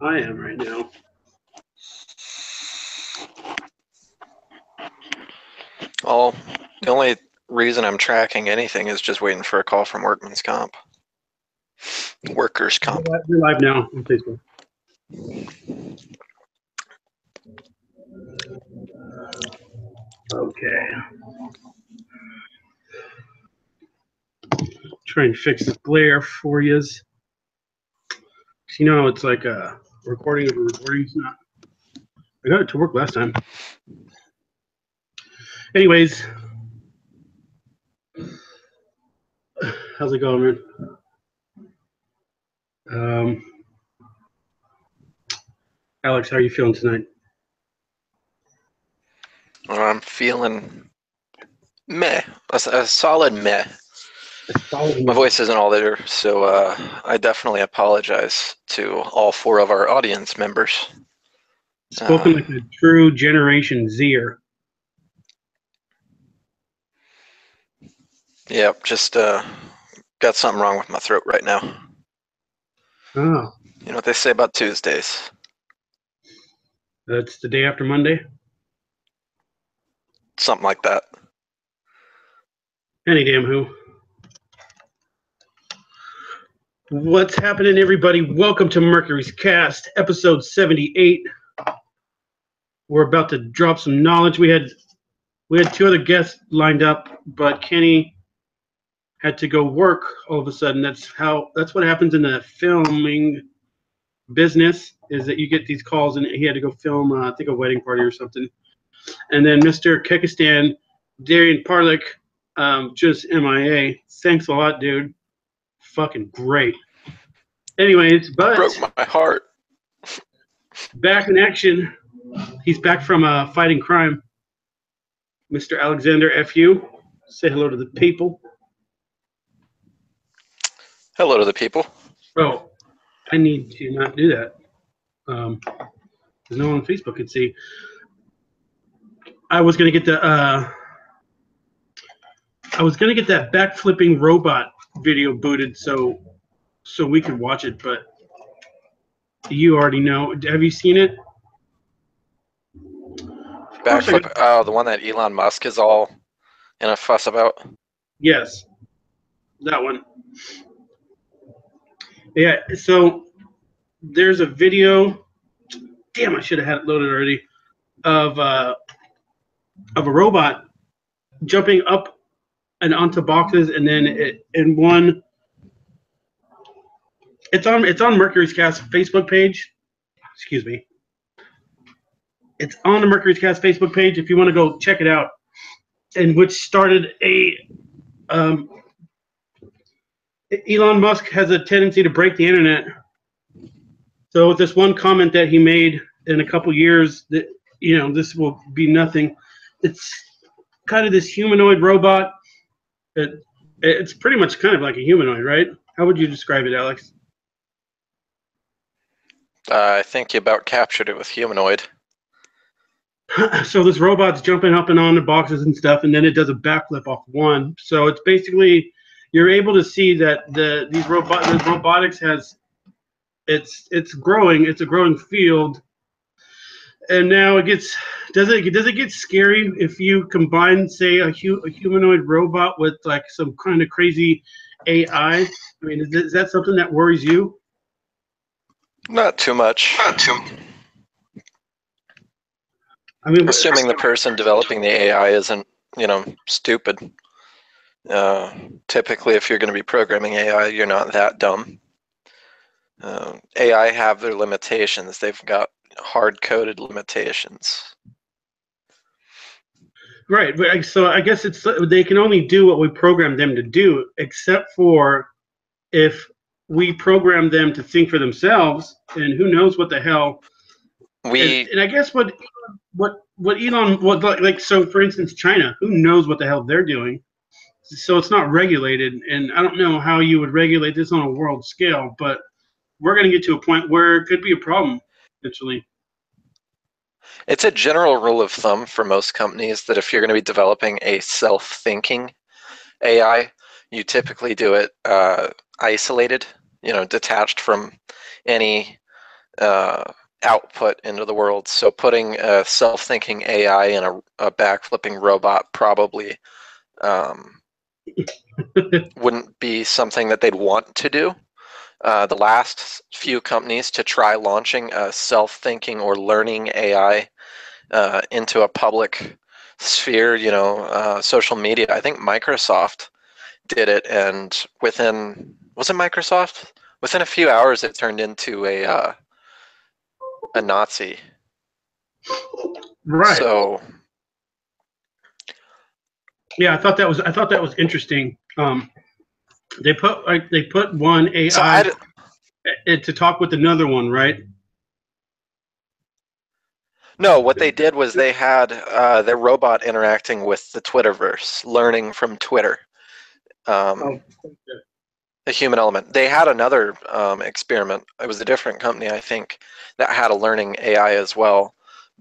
I am right now. Well, the only reason I'm tracking anything is just waiting for a call from workman's comp. Workers' comp. You're live now on Facebook. Okay. Try and fix this glare for you. You know, it's like a recording of a recording. It's not. I got it to work last time. Anyways, how's it going, man? Alex, how are you feeling tonight? I'm feeling meh, a solid meh. My voice isn't all there, so I definitely apologize to all 4 of our audience members. Spoken like a true Generation Zer. Yep, just got something wrong with my throat right now. Oh, You know what they say about Tuesdays? that's the day after Monday? Something like that. Any damn who. What's happening, everybody? Welcome to Mercury's Cast, episode 78. We're about to drop some knowledge. We had 2 other guests lined up, but Kenny had to go work all of a sudden. That's what happens in the filming business, is that you get these calls, and he had to go film, I think, a wedding party or something. And then Mr. Kekistan, Darian Parlick, just MIA. Thanks a lot, dude. Fucking great. Anyways, but broke my heart. Back in action. He's back from fighting crime. Mr. Alexander F.U. Say hello to the people. Hello to the people. Oh, I need to not do that. Because no one on Facebook could see. I was gonna get that backflipping robot video booted so we could watch it, but you already know. Have you seen it? Backflip. Oh, the one that Elon Musk is all in a fuss about? Yes, that one. Yeah, so there's a video. Damn, I should have had it loaded already. Of a robot jumping up and onto boxes, and then in one. It's on Mercury's Cast Facebook page. Excuse me. It's on the Mercury's Cast Facebook page if you want to go check it out. And which started Elon Musk has a tendency to break the internet. So this one comment that he made in a couple years, that this will be nothing. It's kind of this humanoid robot. It's pretty much kind of like a humanoid, right? How would you describe it, Alex? I think you about captured it with humanoid. So this robot's jumping up and on the boxes and stuff, and then it does a backflip off one. So it's basically, you're able to see that the robotics has it's growing. It's a growing field, and now it gets does it get scary if you combine, say, a humanoid robot with like some kind of crazy AI? I mean, is that something that worries you? Not too much. I mean, assuming the person developing the AI isn't, stupid. Typically, if you're going to be programming AI, you're not that dumb. AI have their limitations. They've got hard-coded limitations. Right, but so I guess they can only do what we program them to do, except for if we program them to think for themselves, and who knows what the hell. And I guess what Elon, so for instance, China, who knows what the hell they're doing? So it's not regulated, and I don't know how you would regulate this on a world scale, but we're going to get to a point where it could be a problem eventually. It's a general rule of thumb for most companies that if you're going to be developing a self-thinking AI, you typically do it isolated, detached from any output into the world. So putting a self-thinking AI in a backflipping robot probably wouldn't be something that they'd want to do. The last few companies to try launching a self-thinking or learning AI into a public sphere, social media, I think Microsoft did it, and was it Microsoft? Within a few hours, it turned into a Nazi. Right. So yeah, I thought that was interesting. They put one AI to talk with another one, right? No, what they did was they had their robot interacting with the Twitterverse, learning from Twitter. A human element. They had another experiment. It was a different company, I think, that had a learning AI as well.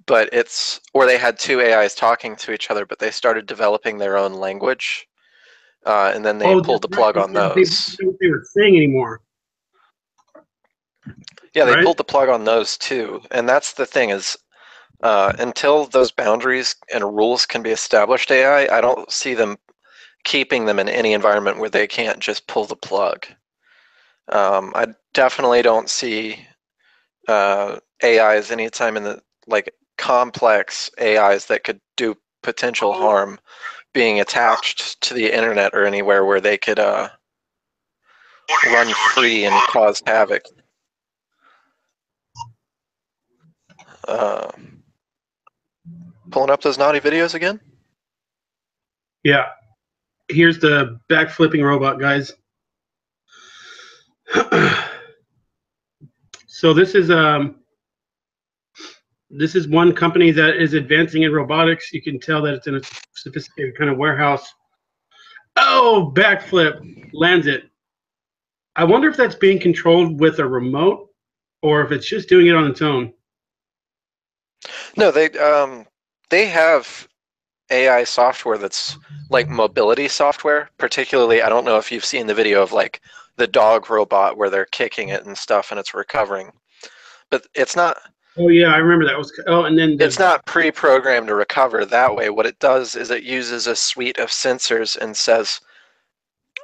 But they had two AIs talking to each other, but they started developing their own language, and then they pulled the plug on those. They didn't know what they were saying anymore. Yeah, they pulled the plug on those too, and that's the thing is, until those boundaries and rules can be established, I don't see them keeping them in any environment where they can't just pull the plug. I definitely don't see AIs anytime in the complex AIs that could do potential harm being attached to the internet or anywhere where they could run free and cause havoc. Pulling up those naughty videos again? Yeah. Here's the backflipping robot, guys. So this is one company that is advancing in robotics. You can tell that it's in a sophisticated kind of warehouse. Oh, backflip, lands it. I wonder if that's being controlled with a remote or if it's just doing it on its own. No, they have AI software that's like mobility software. Particularly, I don't know if you've seen the video of like the dog robot where they're kicking it and stuff and it's recovering. But it's not. Oh yeah, I remember that. And then it's not pre-programmed to recover that way. What it does is it uses a suite of sensors and says,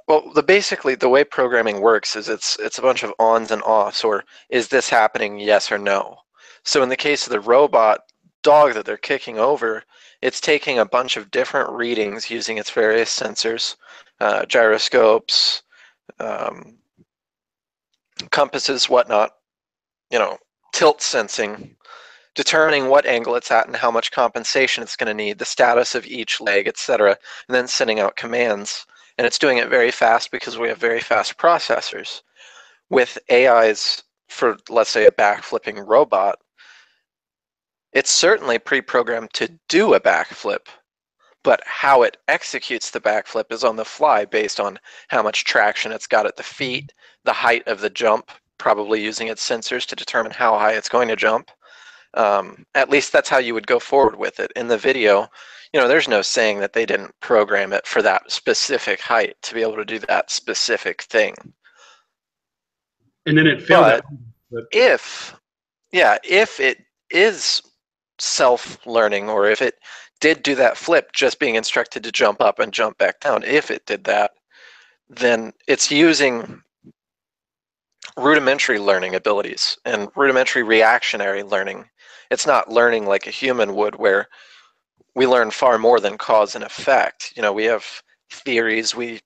well, basically the way programming works is it's a bunch of ons and offs, or is this happening, yes or no. So in the case of the robot dog that they're kicking over, it's taking a bunch of different readings using its various sensors, gyroscopes, compasses, whatnot, tilt sensing, determining what angle it's at and how much compensation it's going to need, the status of each leg, etc., and then sending out commands. And it's doing it very fast because we have very fast processors. With AIs for, let's say, a backflipping robot, it's certainly pre-programmed to do a backflip, but how it executes the backflip is on the fly based on how much traction it's got at the feet, the height of the jump, probably using its sensors to determine how high it's going to jump. At least that's how you would go forward with it. In the video, there's no saying that they didn't program it for that specific height to be able to do that specific thing. And then it failed. But if it is self-learning, or if it did do that flip just being instructed to jump up and jump back down, if it did that, then it's using rudimentary learning abilities and rudimentary reactionary learning. It's not learning like a human would, where we learn far more than cause and effect. We have theories, we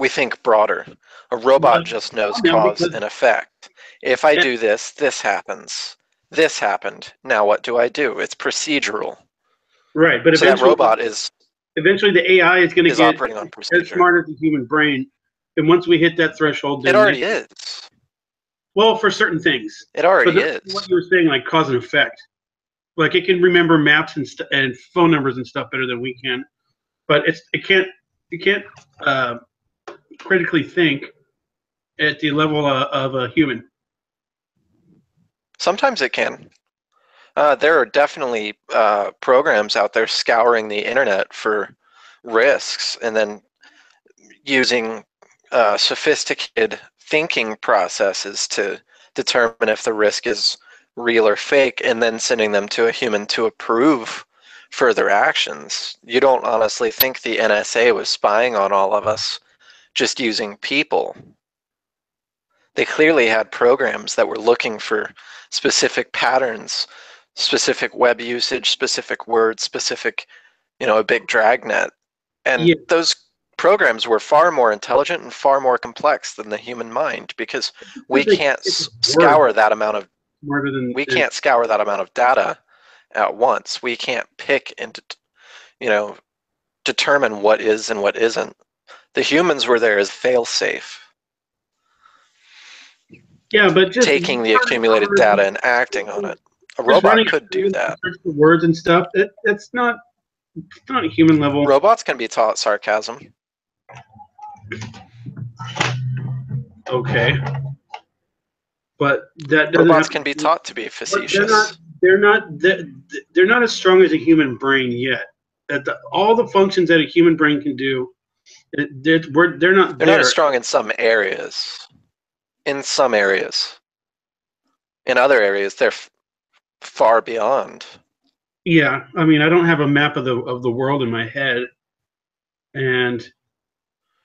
think broader. A robot just knows cause and effect. If I do this, this happens. This happened. Now what do I do? It's procedural. Right, but so that robot is eventually the AI is going to get operating on procedure. As smart as the human brain, and once we hit that threshold, then it already is. Well, for certain things, it already is. What you were saying, like cause and effect, like it can remember maps and phone numbers and stuff better than we can, but it can't critically think at the level of a human. Sometimes it can. There are definitely programs out there scouring the internet for risks and then using sophisticated thinking processes to determine if the risk is real or fake, and then sending them to a human to approve further actions. You don't honestly think the NSA was spying on all of us just using people? They clearly had programs that were looking for specific patterns, specific web usage, specific words, specific, a big dragnet. And Yeah, those programs were far more intelligent and far more complex than the human mind, because we they can't pick words scour that amount of smarter we than can't scour that amount of data at once. We can't pick and determine what is and what isn't. The humans were there as fail-safe, yeah, but just taking the accumulated data and acting on it. A just robot running could do to that. search for words and stuff. It's not human level. Robots can be taught sarcasm. Okay, but that doesn't Robots have can be to. taught to be But they're not. facetious. They're not. They're not as strong as a human brain yet. All the functions that a human brain can do, they're not They're not as there. strong in some areas. In some areas. In other areas, they're far beyond. Yeah, I mean, I don't have a map of the world in my head, and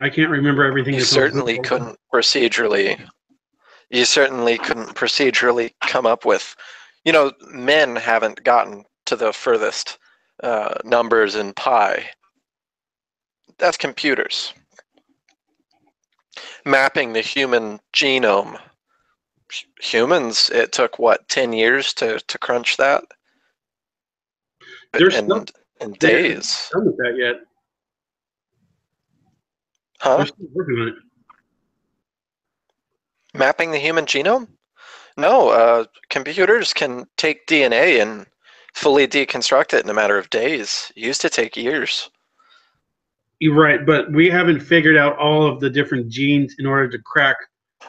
I can't remember everything You that's on certainly Google. couldn't procedurally. You certainly couldn't procedurally come up with. Men haven't gotten to the furthest numbers in pi. That's computers. Mapping the human genome. Humans, it took what, 10 years to crunch that? They're still And in they haven't days. done with that yet. They're Huh? still working on it. Mapping the human genome? No, computers can take DNA and fully deconstruct it in a matter of days. It used to take years. You're right, but we haven't figured out all of the different genes in order to crack.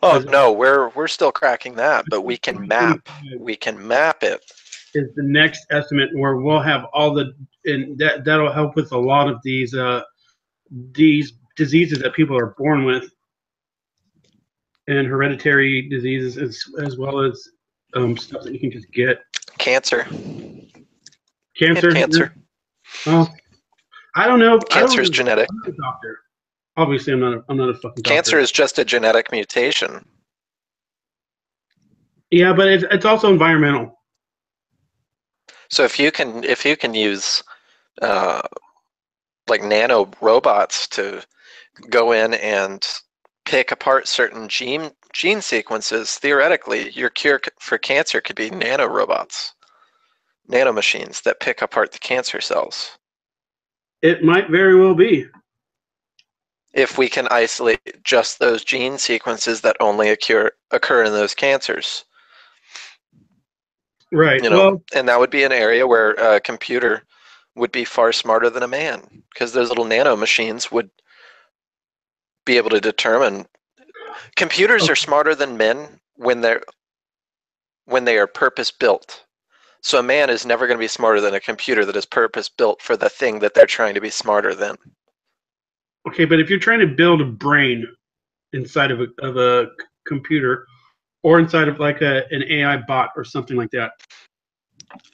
Oh Because no, we're still cracking that, but we can map. 2025 We can map it. is the next estimate where we'll have all the, and that'll help with a lot of these diseases that people are born with, and hereditary diseases as well as stuff that you can just get. Cancer. Cancer. Cancer. Well, I don't know. Cancer is genetic. I'm not a doctor. Obviously, I'm not a fucking doctor. Cancer is just a genetic mutation. Yeah, but it's also environmental. So if you can use like nano robots to go in and pick apart certain gene sequences, theoretically, your cure for cancer could be nanorobots, nanomachines that pick apart the cancer cells. It might very well be. If we can isolate just those gene sequences that only occur in those cancers. Right. Well, and that would be an area where a computer would be far smarter than a man, because those little nano machines would be able to determine. Computers are smarter than men when they are purpose built. So a man is never going to be smarter than a computer that is purpose built for the thing that they're trying to be smarter than. okay, but if you're trying to build a brain inside of a computer, or inside of like an AI bot or something like that,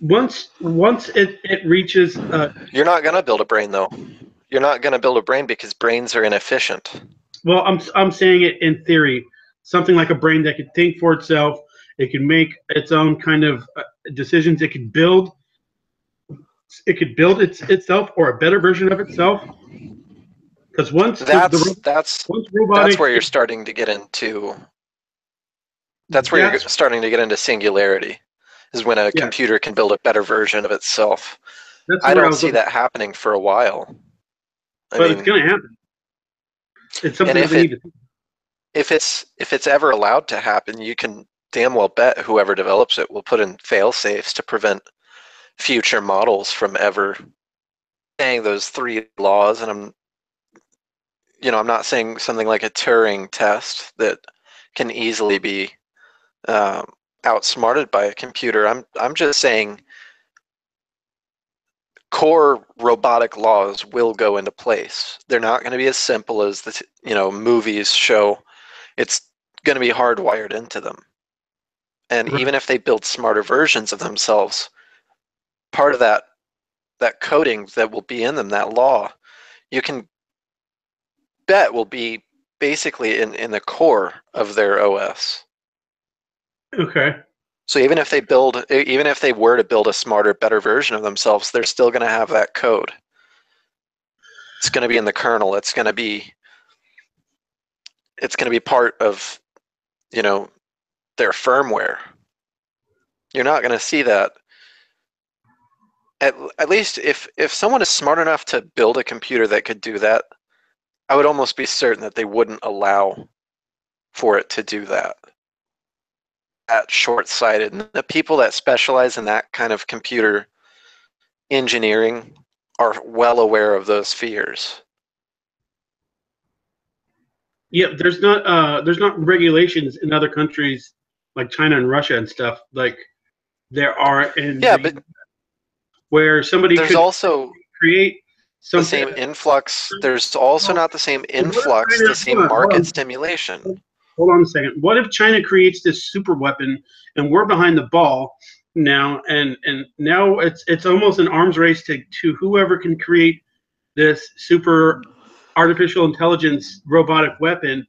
once it reaches You're not going to build a brain, though. You're not going to build a brain because brains are inefficient. well, I'm saying it in theory, something like a brain that could think for itself, it could make its own kind of decisions, it could build itself, or a better version of itself. Because once that's robotics, where you're starting to get into. That's where you're starting to get into singularity, is when a computer can build a better version of itself. I don't see that happening for a while. But it's going to happen. It's something that they need to. If it's ever allowed to happen, you can damn well bet whoever develops it will put in fail safes to prevent future models from ever saying those 3 laws. And I'm not saying something like a Turing test that can easily be outsmarted by a computer. I'm just saying core robotic laws will go into place. They're not going to be as simple as the movies show. It's going to be hardwired into them. And Right. even if they build smarter versions of themselves, part of that coding that will be in them, that law, you can bet will be basically in the core of their OS. Okay. So even if they were to build a smarter, better version of themselves, they're still going to have that code. It's going to be in the kernel. It's going to be part of, their firmware. You're not going to see that. At least if someone is smart enough to build a computer that could do that, I would almost be certain that they wouldn't allow for it to do that. That short-sighted. And the people that specialize in that kind of computer engineering are well aware of those fears. Yeah, there's not regulations in other countries like China and Russia and stuff like there are in But where somebody there's could also create the something. same influx. There's also not the same What if influx, China, the same market stimulation. hold on a second. What if China creates this super weapon and we're behind the ball now, and now it's almost an arms race to whoever can create this super artificial intelligence robotic weapon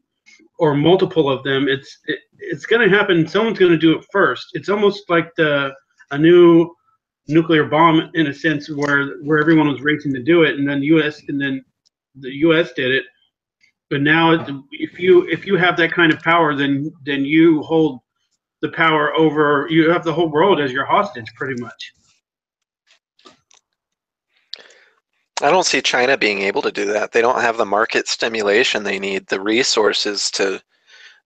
or multiple of them. It's going to happen. Someone's going to do it first. It's almost like a new nuclear bomb in a sense where everyone was racing to do it, and then the U.S. did it. But now, if you have that kind of power, then you hold the power over. You have the whole world as your hostage, pretty much. I don't see China being able to do that. They don't have the market stimulation they need, the resources to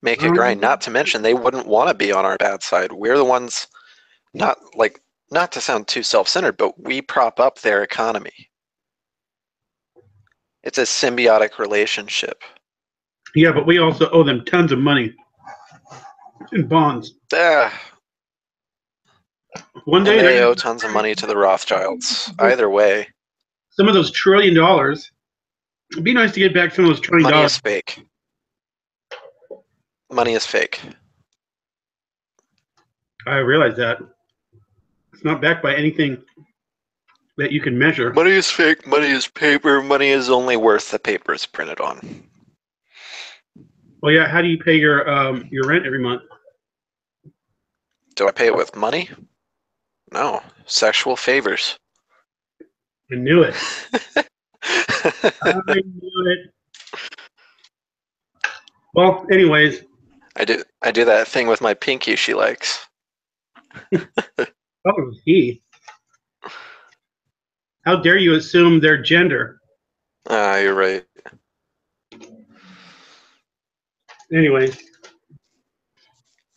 make it grind. Not to mention, they wouldn't want to be on our bad side. We're the ones, not to sound too self-centered, but we prop up their economy. It's a symbiotic relationship. Yeah, but we also owe them tons of money in bonds. One day And they owe tons of money to the Rothschilds. Either way, some of those $1 trillion. It'd be nice to get back some of those $1 trillion. money is fake. Money is fake. I realize that. It's not backed by anything that you can measure. Money is fake. Money is paper. Money is only worth the paper it's printed on. Well, yeah. How do you pay your rent every month? Do I pay it with money? No. Sexual favors. I knew it. I knew it. Well, anyways. I do that thing with my pinky she likes. Oh, he. How dare you assume their gender? You're right. Anyways.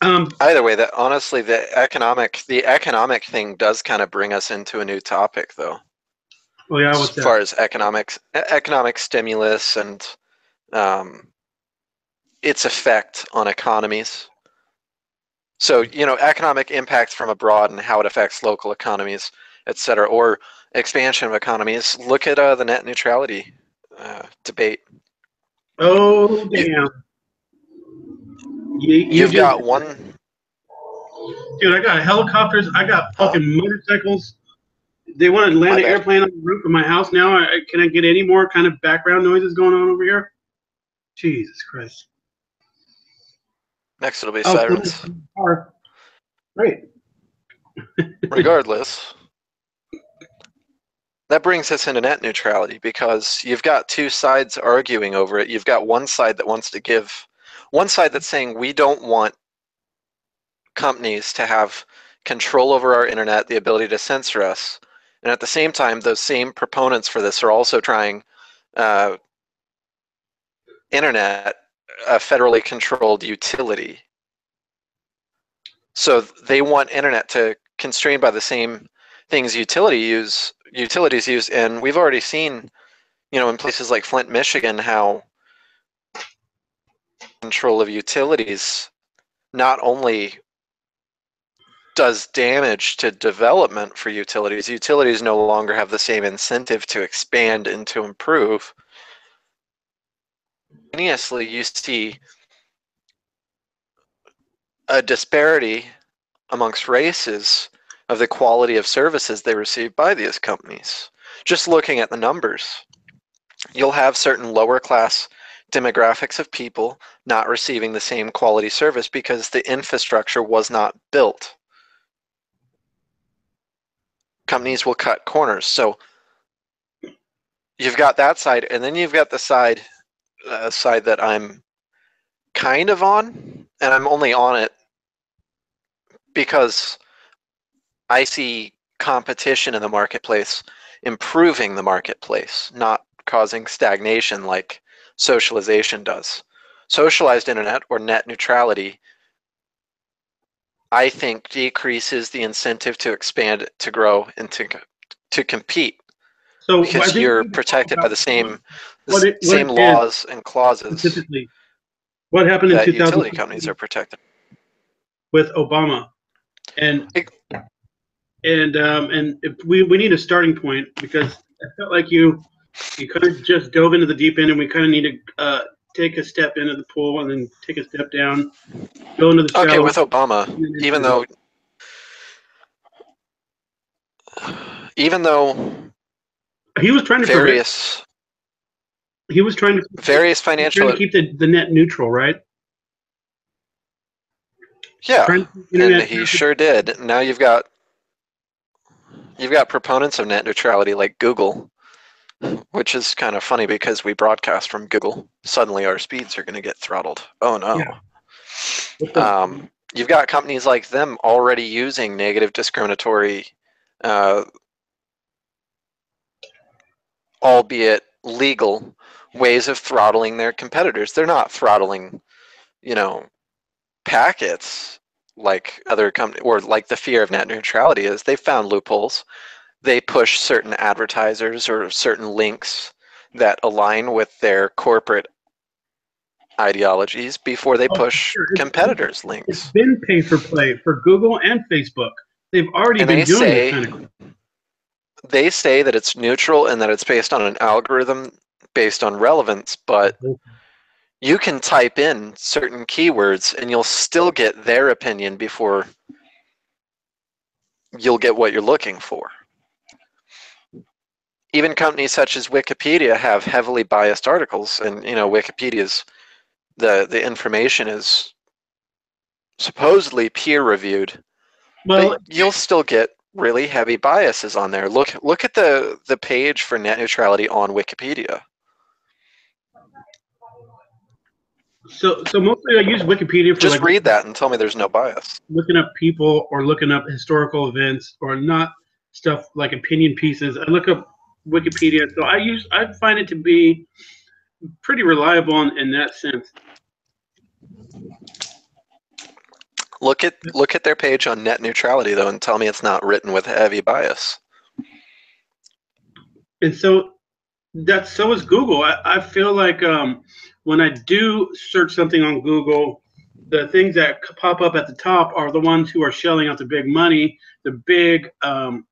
Either way, that honestly, the economic thing does kind of bring us into a new topic, though. Oh yeah, what's that? As far as economic stimulus and its effect on economies. So, economic impact from abroad and how it affects local economies, etc., or expansion of economies. Look at the net neutrality debate. Oh damn! You've got one. Dude, I got helicopters. I got fucking motorcycles. They want to land an airplane on the roof of my house now. Can I get any more kind of background noises going on over here? Jesus Christ. Next it'll be sirens. Great. Regardless, that brings us into net neutrality because you've got two sides arguing over it. You've got one side that wants to give, one side that's saying we don't want companies to have control over our internet, the ability to censor us. And at the same time, those same proponents for this are also trying internet, a federally controlled utility. So they want internet to constrained by the same things utilities use, and we've already seen, in places like Flint, Michigan, how control of utilities not only does damage to development for utilities. Utilities no longer have the same incentive to expand and to improve. Simultaneously, you see a disparity amongst races of the quality of services they receive by these companies. Just looking at the numbers, you'll have certain lower class demographics of people not receiving the same quality service because the infrastructure was not built. Companies will cut corners. So you've got that side, and then you've got the side that I'm kind of on, and I'm only on it because I see competition in the marketplace improving the marketplace, not causing stagnation like socialization does. Socialized internet, or net neutrality, I think decreases the incentive to expand, to grow, and to compete, So I because think we you're need to talk protected by about the same what it is laws and clauses specifically. What happened in that utility companies 2016 are protected. with Obama, and It- and if we need a starting point, because I felt like you kind of just dove into the deep end, and we kind of need to take a step into the pool and then take a step down, go into the Okay, shallow, with Obama, and then even into though he was trying to prevent, various he was trying to financial, keep the net neutral, right? yeah, Trying to keep and internet he traffic. sure did. Now you've got proponents of net neutrality like Google, which is kind of funny because we broadcast from Google. Suddenly our speeds are going to get throttled. Oh no. Yeah. What the- You've got companies like them already using negative discriminatory, uh, albeit legal, ways of throttling their competitors. They're not throttling, packets like other companies, or like the fear of net neutrality is. They found loopholes. They push certain advertisers or certain links that align with their corporate ideologies before they oh, push sure. competitors' It's links. been pay for play for Google and Facebook. They've already And been doing this kind of crap. they say that it's neutral and that it's based on an algorithm based on relevance, but you can type in certain keywords and you'll still get their opinion before you'll get what you're looking for. Even companies such as Wikipedia have heavily biased articles, and Wikipedia's the information is supposedly peer reviewed, Well, but you'll still get really heavy biases on there. Look at the page for net neutrality on Wikipedia. so mostly I use Wikipedia for Just like read that and tell me there's no bias. looking up people or looking up historical events, or not stuff like opinion pieces. I look up Wikipedia, so I find it to be pretty reliable in that sense. Look at their page on net neutrality though, and tell me it's not written with heavy bias. And so so is Google. I feel like when I do search something on Google, the things that pop up at the top are the ones who are shelling out the big money, the big and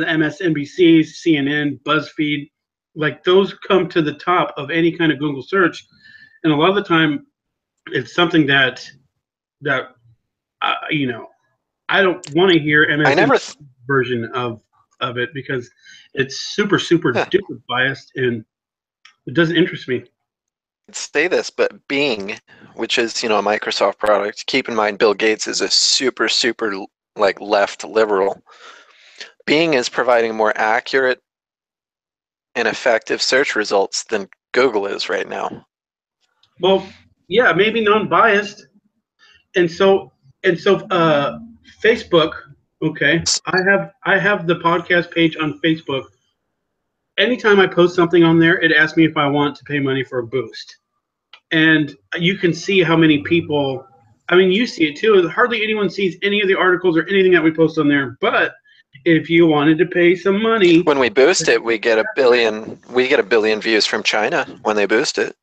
the MSNBCs, CNN, BuzzFeed, like those come to the top of any kind of Google search, and a lot of the time, it's something that I don't want to hear I never MSNBC version of it, because it's super duper biased and it doesn't interest me. say this, but Bing, which is a Microsoft product, keep in mind Bill Gates is a super like left liberal. Bing is providing more accurate and effective search results than Google is right now. Well, yeah, maybe non-biased, and so Facebook. Okay, I have the podcast page on Facebook. Anytime I post something on there, it asks me if I want to pay money for a boost, and you can see how many people. I mean, you see it too. Hardly anyone sees any of the articles or anything that we post on there. But if you wanted to pay some money, When we boost it, we get a billion views from China when they boost it.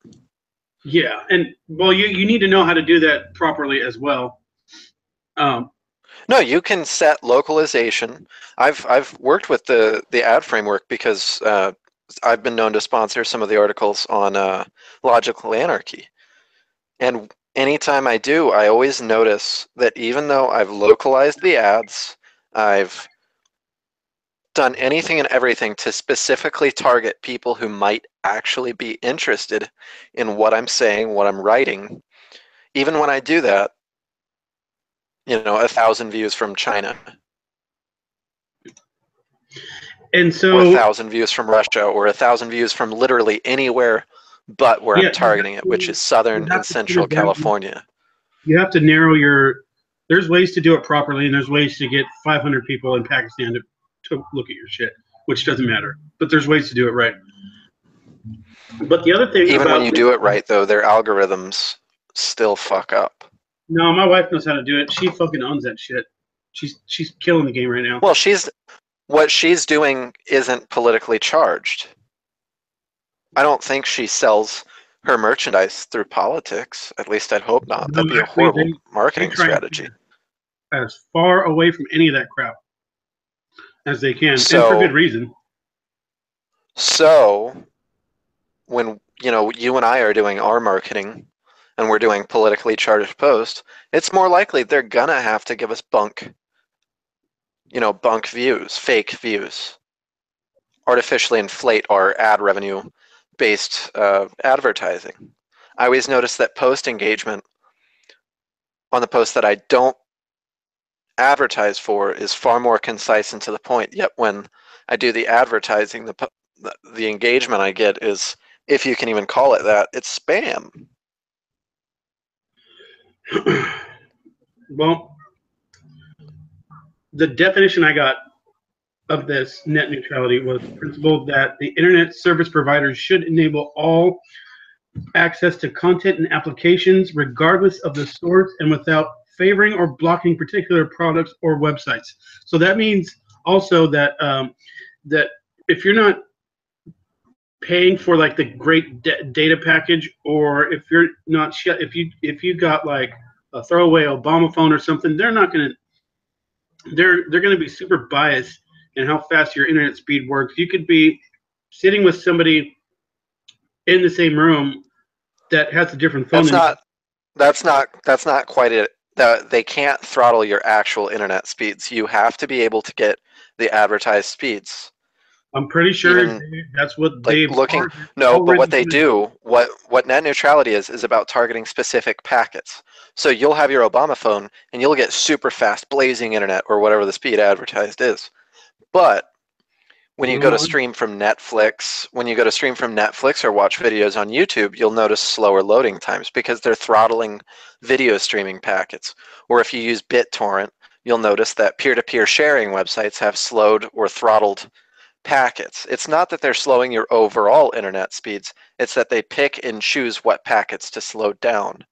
yeah, and well, you need to know how to do that properly as well. No, you can set localization. I've worked with the ad framework because I've been known to sponsor some of the articles on logical anarchy, and anytime I do, I always notice that even though I've localized the ads, I've done anything and everything to specifically target people who might actually be interested in what I'm saying, what I'm writing. Even when I do that, 1,000 views from China, And or so, 1,000 views from Russia, or 1,000 views from literally anywhere but where I'm yeah, targeting it, which is Southern you and have to put Central it that. California. You have to narrow your. There's ways to do it properly, and there's ways to get 500 people in Pakistan to look at your shit, which doesn't matter. But there's ways to do it right. But the other thing Even when about you do it right, though, their algorithms still fuck up. no, my wife knows how to do it. She fucking owns that shit. She's killing the game right now. Well, what she's doing isn't politically charged. I don't think she sells her merchandise through politics. At least I'd hope not. No, That'd be a actually, horrible they marketing try and strategy. stay as far away from any of that crap as they can, and for good So, reason. when you and I are doing our marketing and we're doing politically charged posts, it's more likely they're gonna have to give us bunk views, fake views, artificially inflate our ad revenue based advertising. I always notice that post engagement on the posts that I don't advertise for is far more concise and to the point. Yet when I do the advertising, the engagement I get is, if you can even call it that, it's spam. Well, the definition I got of this net neutrality was the principle that the internet service providers should enable all access to content and applications regardless of the source and without favoring or blocking particular products or websites. So that means also that that if you're not paying for like the great data package, or if you're not if you got like a throwaway Obama phone or something, they're going to be super biased in how fast your internet speed works. You could be sitting with somebody in the same room that has a different phone That's than you. not that's not quite it. They can't throttle your actual internet speeds. You have to be able to get the advertised speeds. I'm pretty sure Even that's what like they've looking no, but what already they done. do, what net neutrality is about targeting specific packets. So you'll have your Obama phone and you'll get super fast blazing internet or whatever the speed advertised is. But when you go to stream from Netflix, or watch videos on YouTube, you'll notice slower loading times because they're throttling video streaming packets. Or if you use BitTorrent, you'll notice that peer-to-peer sharing websites have slowed or throttled packets. It's not that they're slowing your overall internet speeds, it's that they pick and choose what packets to slow down.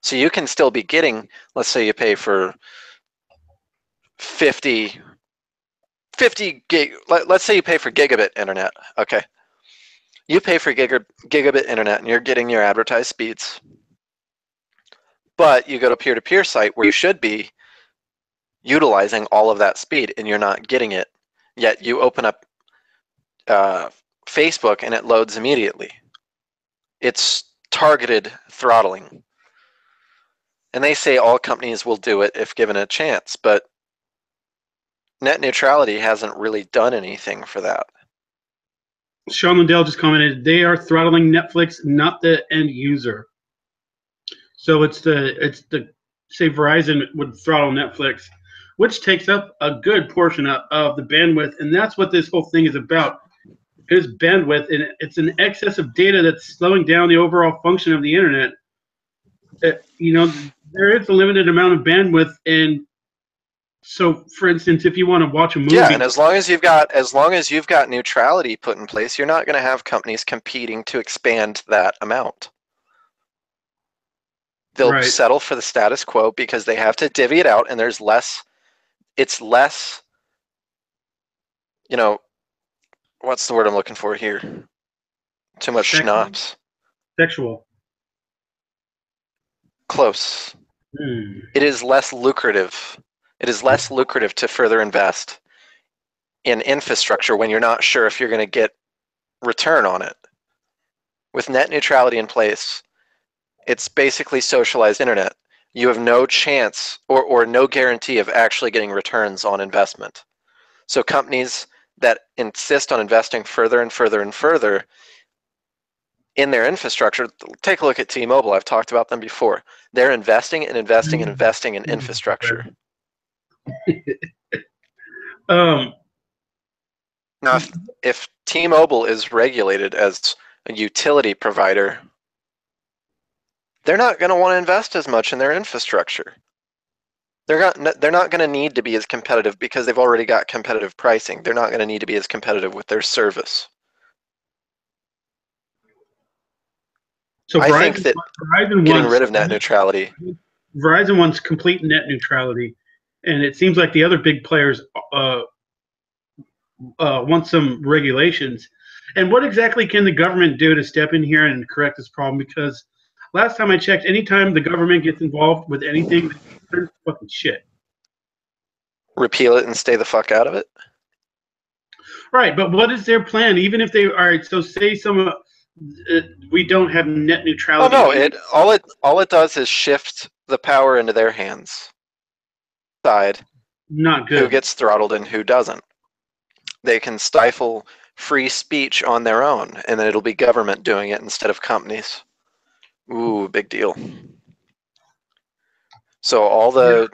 So you can still be getting, let's say you pay for 50 gig, let's say you pay for gigabit internet. Okay. You pay for gigabit internet and you're getting your advertised speeds. But you go to peer-to-peer site where you should be utilizing all of that speed and you're not getting it. Yet you open up Facebook and it loads immediately. It's targeted throttling. And they say all companies will do it if given a chance, but net neutrality hasn't really done anything for that. Sean Lindell just commented, they are throttling Netflix, not the end user. So it's the say Verizon would throttle Netflix, which takes up a good portion of the bandwidth, and that's what this whole thing is about. Is bandwidth, and it's an excess of data that's slowing down the overall function of the internet. There is a limited amount of bandwidth, and so, for instance, if you want to watch a movie, yeah, and as long as you've got neutrality put in place, you're not going to have companies competing to expand that amount. They'll right? settle for the status quo because they have to divvy it out, and there's less. It's less. What's the word I'm looking for here? Too much schnapps. Sexual. Close. It is less lucrative. It is less lucrative to further invest in infrastructure when you're not sure if you're going to get return on it. With net neutrality in place, It's basically socialized internet. You have no chance or no guarantee of actually getting returns on investment. So companies that insist on investing further and further and further in their infrastructure, take a look at T-Mobile. I've talked about them before. They're investing and investing and investing in infrastructure. Now, if T-Mobile is regulated as a utility provider, they're not going to want to invest as much in their infrastructure. They're not going to need to be as competitive because they've already got competitive pricing. They're not going to need to be as competitive with their service. So I think that Verizon getting rid of net neutrality. Verizon wants complete net neutrality, and it seems like the other big players want some regulations. And what exactly can the government do to step in here and correct this problem? Because last time I checked, anytime the government gets involved with anything, it's fucking shit. Repeal it and stay the fuck out of it? Right, but what is their plan? Even if they so say we don't have net neutrality. Oh no! All it does is shift the power into their hands. Side. Not good. Who gets throttled and who doesn't? They can stifle free speech on their own, and then it'll be government doing it instead of companies. Ooh, big deal. So all the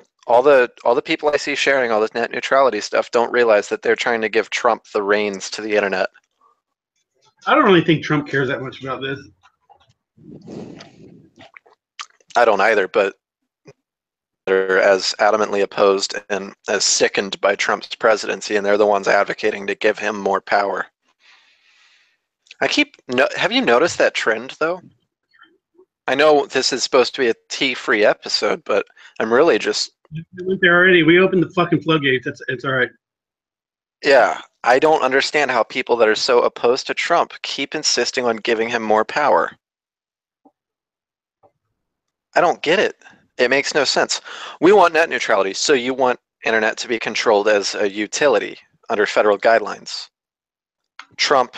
people I see sharing all this net neutrality stuff don't realize that they're trying to give Trump the reins to the internet. I don't really think Trump cares that much about this. I don't either, but they're as adamantly opposed and as sickened by Trump's presidency, and they're the ones advocating to give him more power. Have you noticed that trend, though? I know this is supposed to be a tea-free episode, but I'm really just... We went there already. We opened the fucking floodgates. It's all right. Yeah, I don't understand how people that are so opposed to Trump keep insisting on giving him more power. I don't get it. It makes no sense. We want net neutrality, so you want internet to be controlled as a utility under federal guidelines. Trump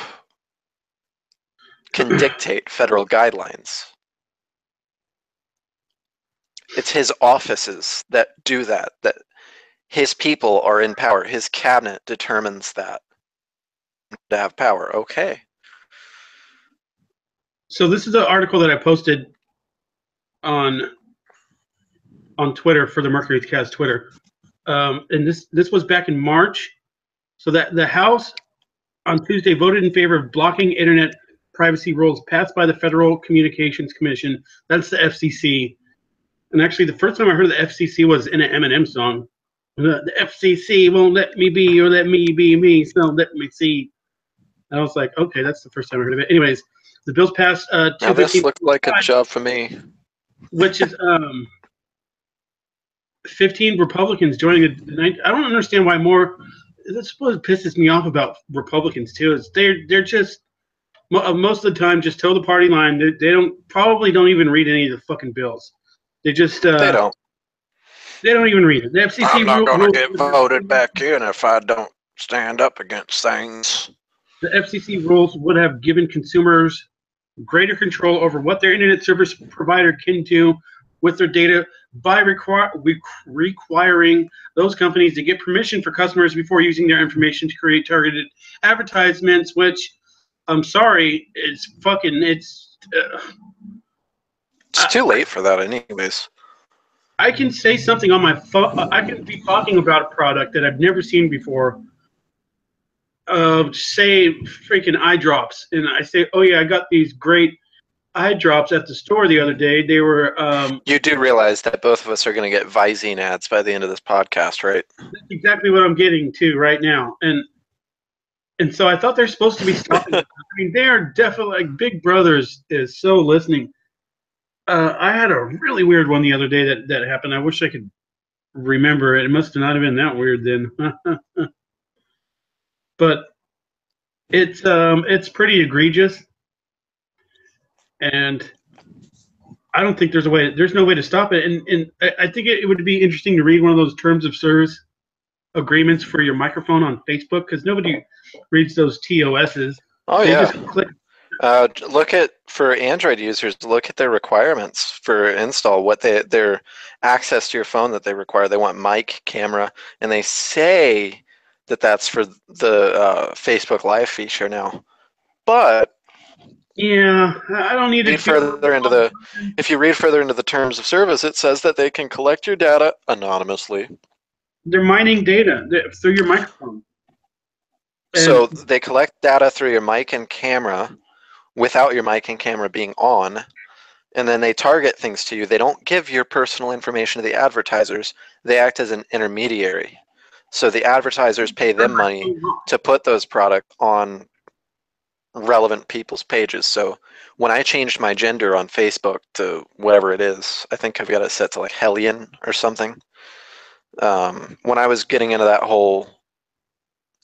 can dictate federal guidelines. It's his offices that do that his people are in power. His cabinet determines that to have power. Okay. So this is an article that I posted on Twitter for the Mercury Cast Twitter, and this was back in March. So that the House on Tuesday voted in favor of blocking internet privacy rules passed by the Federal Communications Commission. That's the FCC. And actually, the first time I heard of the FCC was in an Eminem song. The FCC won't let me be or let me be me, so let me see. And I was like, okay, that's the first time I heard of it. Anyways, the bill's passed. Now this looked like a job for me. Which is 15 Republicans joining the. I don't understand why more. That's what pisses me off about Republicans too. Is they're just most of the time just toe the party line. They probably don't even read any of the fucking bills. They just they don't. They don't even read it. The FCC I'm not going to get voted back in if I don't stand up against things. The FCC rules would have given consumers greater control over what their internet service provider can do with their data by requiring those companies to get permission for customers before using their information to create targeted advertisements, which, I'm sorry, it's too late for that anyways. I can say something on my phone. I can be talking about a product that I've never seen before. Say freaking eye drops, and I say, "Oh yeah, I got these great eye drops at the store the other day." They were. You do realize that both of us are going to get Visine ads by the end of this podcast, right? That's exactly what I'm getting to right now, and so I thought they're supposed to be stopping. I mean, they are definitely like Big Brothers is so listening. I had a really weird one the other day that happened. I wish I could remember it. It must not have been that weird then. But it's pretty egregious, and I don't think there's no way to stop it. And I think it would be interesting to read one of those terms of service agreements for your microphone on Facebook, because nobody reads those TOSs. Oh, yeah. Look at, for Android users, look at their requirements for install, what their access to your phone that they require. They want mic, camera, and they say that that's for the Facebook Live feature now. But Yeah, I don't need to read further into the, if you read further into the terms of service, it says that they can collect your data anonymously. They're mining data through your microphone. So And they collect data through your mic and camera without your mic and camera being on, and then they target things to you. They don't give your personal information to the advertisers. They act as an intermediary. So the advertisers pay them money to put those products on relevant people's pages. So when I changed my gender on Facebook to whatever it is, I think I've got it set to like Hellion or something. When I was getting into that whole,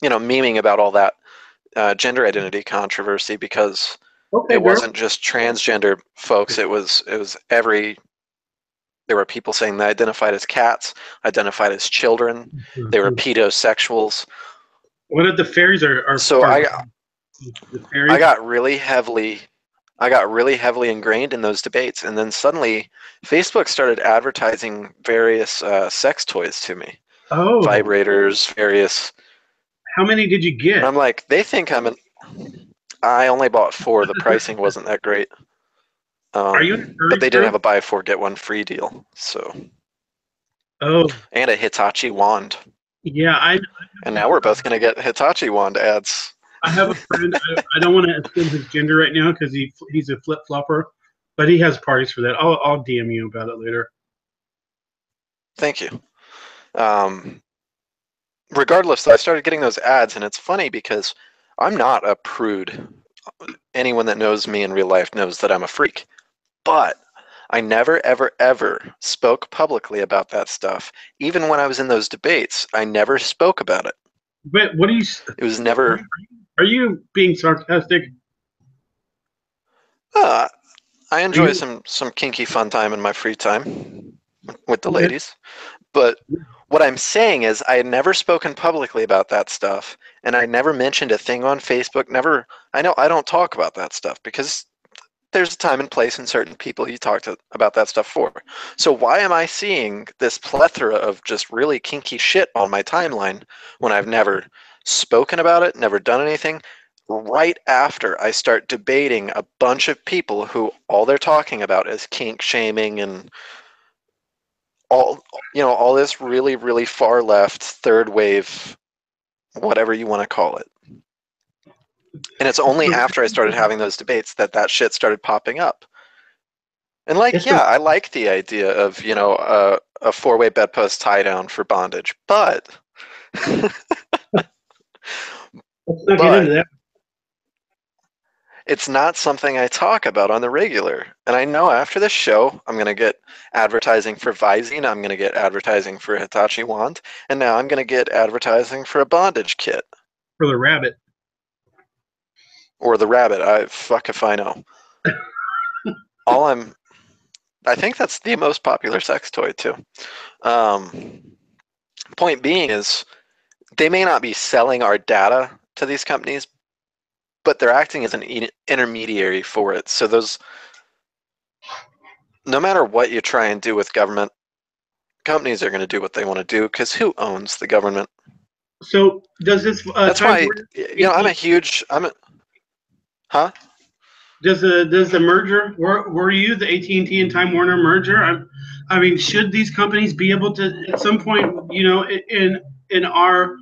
memeing about all that gender identity controversy, because it wasn't just transgender folks. It was there were people saying they identified as cats, identified as children. They were pedosexuals. What if the fairies are so the fairies? I got really heavily ingrained in those debates, and then suddenly Facebook started advertising various sex toys to me. Oh, vibrators, various. How many did you get? I'm like, they think I only bought 4. The pricing wasn't that great. Are you in a but they did group? have a buy 4 get 1 free deal. So. Oh. And a Hitachi wand. Yeah, and now we're both gonna get Hitachi wand ads. I have a friend. I don't want to assume his gender right now because he's a flip flopper, but he has parties for that. I'll DM you about it later. Thank you. Regardless, though, I started getting those ads, and it's funny because I'm not a prude. Anyone that knows me in real life knows that I'm a freak. But I never, ever, ever spoke publicly about that stuff. Even when I was in those debates, I never spoke about it. But what do you? It was never. Are you being sarcastic? I enjoy some kinky fun time in my free time with the ladies. But what I'm saying is I had never spoken publicly about that stuff, and I never mentioned a thing on Facebook. I don't talk about that stuff because there's a time and place and certain people you talk about that stuff for. So why am I seeing this plethora of just really kinky shit on my timeline when I've never spoken about it, never done anything? Right after I start debating a bunch of people who all they're talking about is kink shaming and all this really, really far left, third wave, whatever you want to call it. And it's only after I started having those debates that shit started popping up. And I like the idea of, a 4-way bedpost tie down for bondage, but let's not get into that. It's not something I talk about on the regular. And I know after this show, I'm going to get advertising for Visine, I'm going to get advertising for Hitachi wand, and now I'm going to get advertising for a bondage kit. For the rabbit. Or the rabbit, fuck if I know. I think that's the most popular sex toy too. Point being is, they may not be selling our data to these companies, but they're acting as an intermediary for it. So no matter what you try and do with government, companies are going to do what they want to do because who owns the government? So does this? That's why Huh? Does the merger? Were you the AT&T and Time Warner merger? I mean, should these companies be able to at some point, in our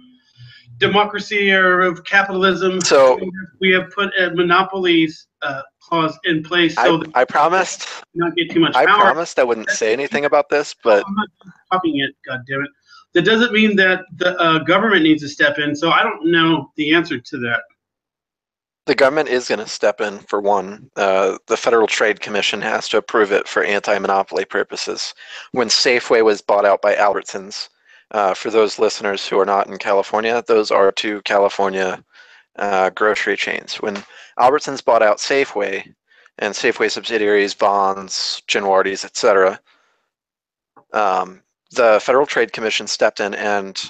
democracy or of capitalism, so we have put a monopolies clause in place so I promised not get too much I power. promised I wouldn't say anything about this, but I'm not copying it. God damn it! That doesn't mean that the government needs to step in. So I don't know the answer to that. The government is going to step in for one. The Federal Trade Commission has to approve it for anti-monopoly purposes. When Safeway was bought out by Albertsons, for those listeners who are not in California, those are 2 California grocery chains. When Albertsons bought out Safeway, and Safeway subsidiaries, Vons, Genuardi's, etc., the Federal Trade Commission stepped in and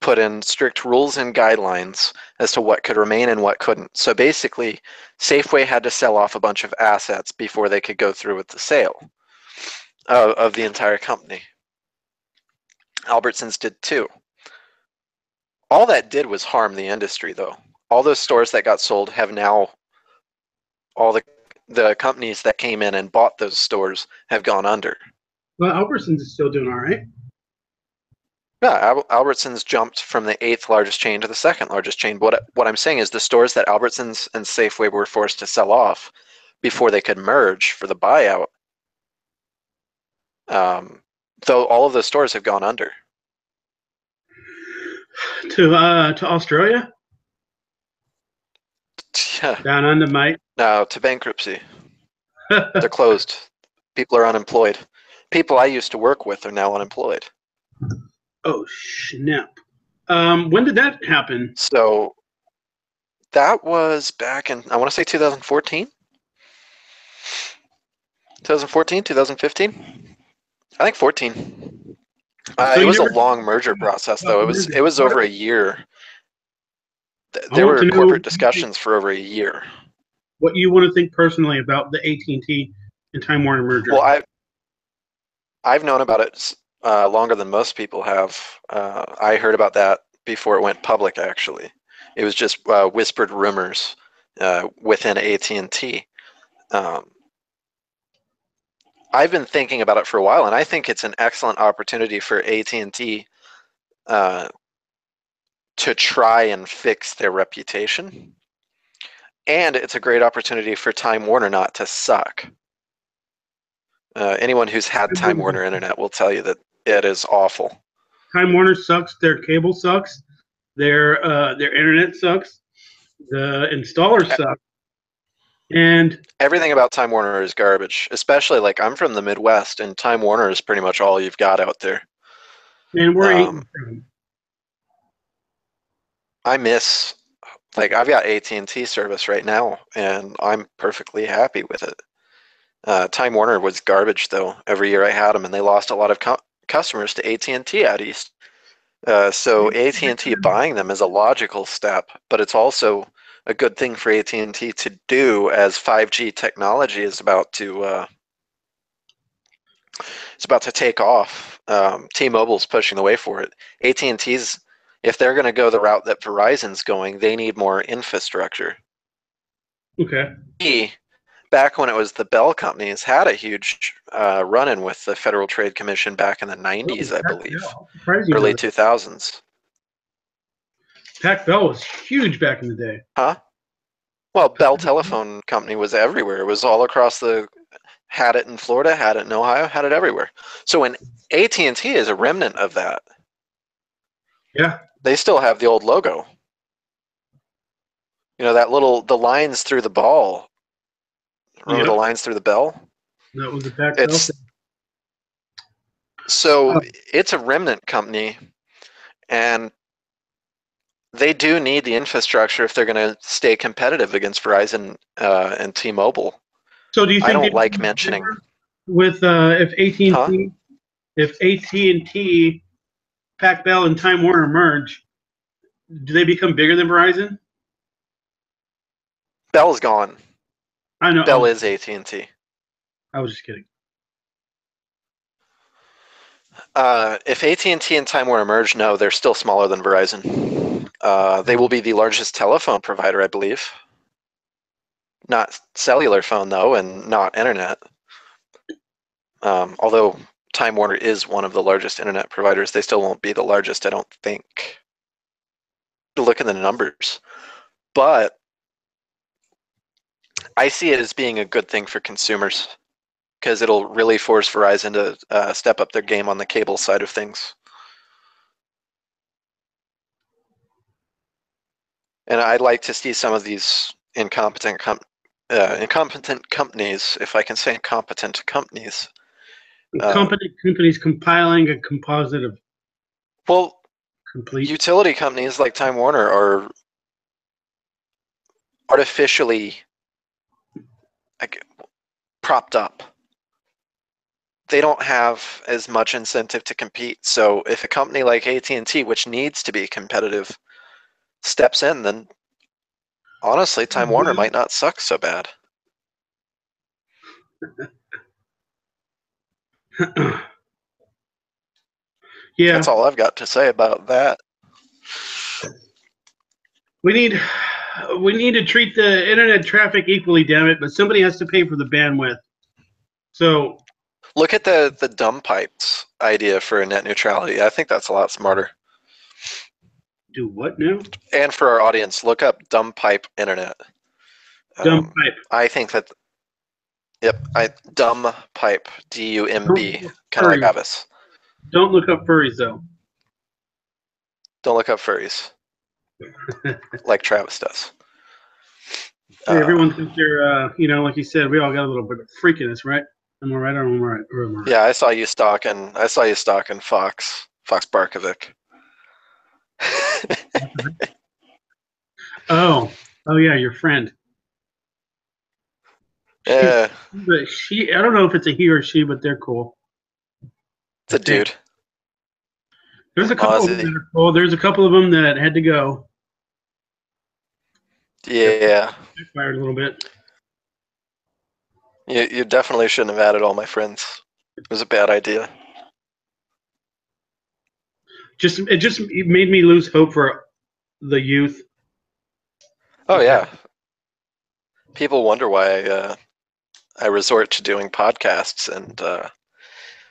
put in strict rules and guidelines as to what could remain and what couldn't. So basically, Safeway had to sell off a bunch of assets before they could go through with the sale of the entire company. Albertsons did too. All that did was harm the industry, though. All those stores that got sold have now, all the companies that came in and bought those stores have gone under. Well, Albertsons is still doing all right. Yeah, Albertsons jumped from the 8th largest chain to the 2nd largest chain. What I'm saying is the stores that Albertsons and Safeway were forced to sell off before they could merge for the buyout, though all of those stores have gone under. To Australia? Yeah. Down under, mate. No, to bankruptcy. They're closed. People are unemployed. People I used to work with are now unemployed. Oh, snap. When did that happen? So that was back in, I want to say 2014? 2014, 2015? I think 14. So it was a never long merger process, though. It was over a year. I There want were to know corporate discussions for over a year. what you want to think personally about the AT&T and Time Warner merger. Well, I've known about it longer than most people have. I heard about that before it went public, actually. It was just whispered rumors within AT&T. I've been thinking about it for a while, and I think it's an excellent opportunity for AT&T to try and fix their reputation. And it's a great opportunity for Time Warner not to suck. Anyone who's had Time Warner Internet will tell you that it is awful. Time Warner sucks. Their cable sucks. Their internet sucks. The installer sucks. And everything about Time Warner is garbage. Especially, like, I'm from the Midwest, and Time Warner is pretty much all you've got out there. Man, we're eating from. I miss, like, I've got AT&T service right now, and I'm perfectly happy with it. Time Warner was garbage, though. Every year I had them, and they lost a lot of customers to AT&T out east. So AT&T buying them is a logical step, but it's also a good thing for AT&T to do as 5G technology is about to take off. T-Mobile's pushing the way for it. AT&T's, if they're going to go the route that Verizon's going, they need more infrastructure. Okay. Back when it was the Bell companies, had a huge run-in with the Federal Trade Commission back in the 90s, I believe, early 2000s. Pac Bell was huge back in the day. Huh? Well, Bell Telephone Company was everywhere. It was all across had it in Florida, had it in Ohio, had it everywhere. So when AT&T is a remnant of that. Yeah. They still have the old logo. You know, the lines through the ball. Remember the lines through the bell? That was the Pac Bell thing. So it's a remnant company, and they do need the infrastructure if they're going to stay competitive against Verizon and T-Mobile. So do you think I don't like mentioning with if AT&T, huh? if AT&T, Pac Bell, and Time Warner merge, do they become bigger than Verizon? Bell's gone. I know. Bell is AT&T. I was just kidding. If AT&T and Time Warner merge, no, they're still smaller than Verizon. They will be the largest telephone provider, I believe. Not cellular phone, though, and not internet. Although Time Warner is one of the largest internet providers, they still won't be the largest, I don't think. Look at the numbers. But I see it as being a good thing for consumers, because it'll really force Verizon to step up their game on the cable side of things. And I'd like to see some of these incompetent companies, if I can say incompetent companies. Incompetent companies compiling a composite of complete. Utility companies like Time Warner are artificially propped up. they don't have as much incentive to compete. So if a company like AT&T, which needs to be competitive, steps in, then honestly, Time Warner might not suck so bad. Yeah, that's all I've got to say about that. We need to treat the internet traffic equally, damn it, but somebody has to pay for the bandwidth. So look at the dumb pipes idea for net neutrality. I think that's a lot smarter. Do what now? And for our audience, look up dumb pipe internet. Dumb pipe. I think that. Yep, dumb pipe. DUMB. Kind of like Avis. Don't look up furries though. Don't look up furries. Like Travis does. Hey, everyone thinks they're, like you said, we all got a little bit of freakiness, right? Am I right or am I right? Yeah, I saw you stalking Fox Barkovic. oh yeah, your friend. Yeah. I don't know if it's a he or she, but they're cool. It's a dude. There's a couple of them that are cool. There's a couple of them that had to go. Yeah. Fired a little bit. You definitely shouldn't have added all my friends. It was a bad idea. It made me lose hope for the youth. Oh yeah. People wonder why I resort to doing podcasts and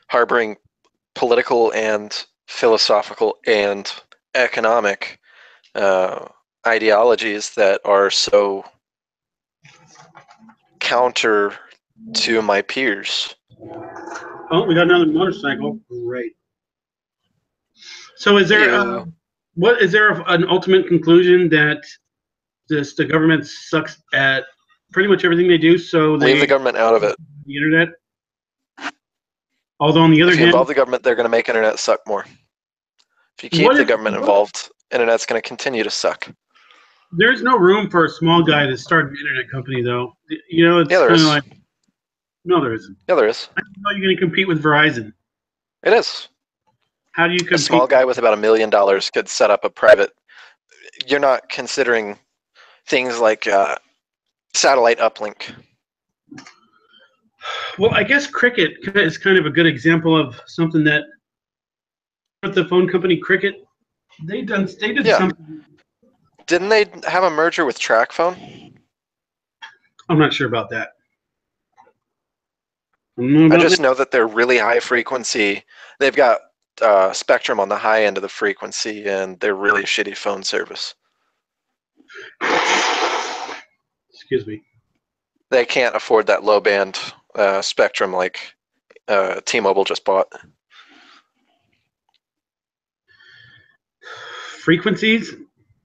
harboring political and philosophical and economic ideologies that are so counter to my peers. Oh, we got another motorcycle. Great. So is there an ultimate conclusion that the government sucks at pretty much everything they do? So they leave the government out of it. The internet. Although on the other hand, if you involve the government, they're going to make internet suck more. If you keep the government involved, internet's going to continue to suck. There's no room for a small guy to start an internet company, though. It's kind of like no, there isn't. Yeah, there is. How are you going to compete with Verizon? It is. How do you compete? A small guy with about $1 million could set up a private. You're not considering things like satellite uplink. Well, I guess Cricket is kind of a good example of something that with the phone company Cricket, they did something. Didn't they have a merger with TracFone? I'm not sure about that. I just know that they're really high frequency. They've got spectrum on the high end of the frequency, and they're really shitty phone service. Excuse me. They can't afford that low band spectrum like T-Mobile just bought. Frequencies?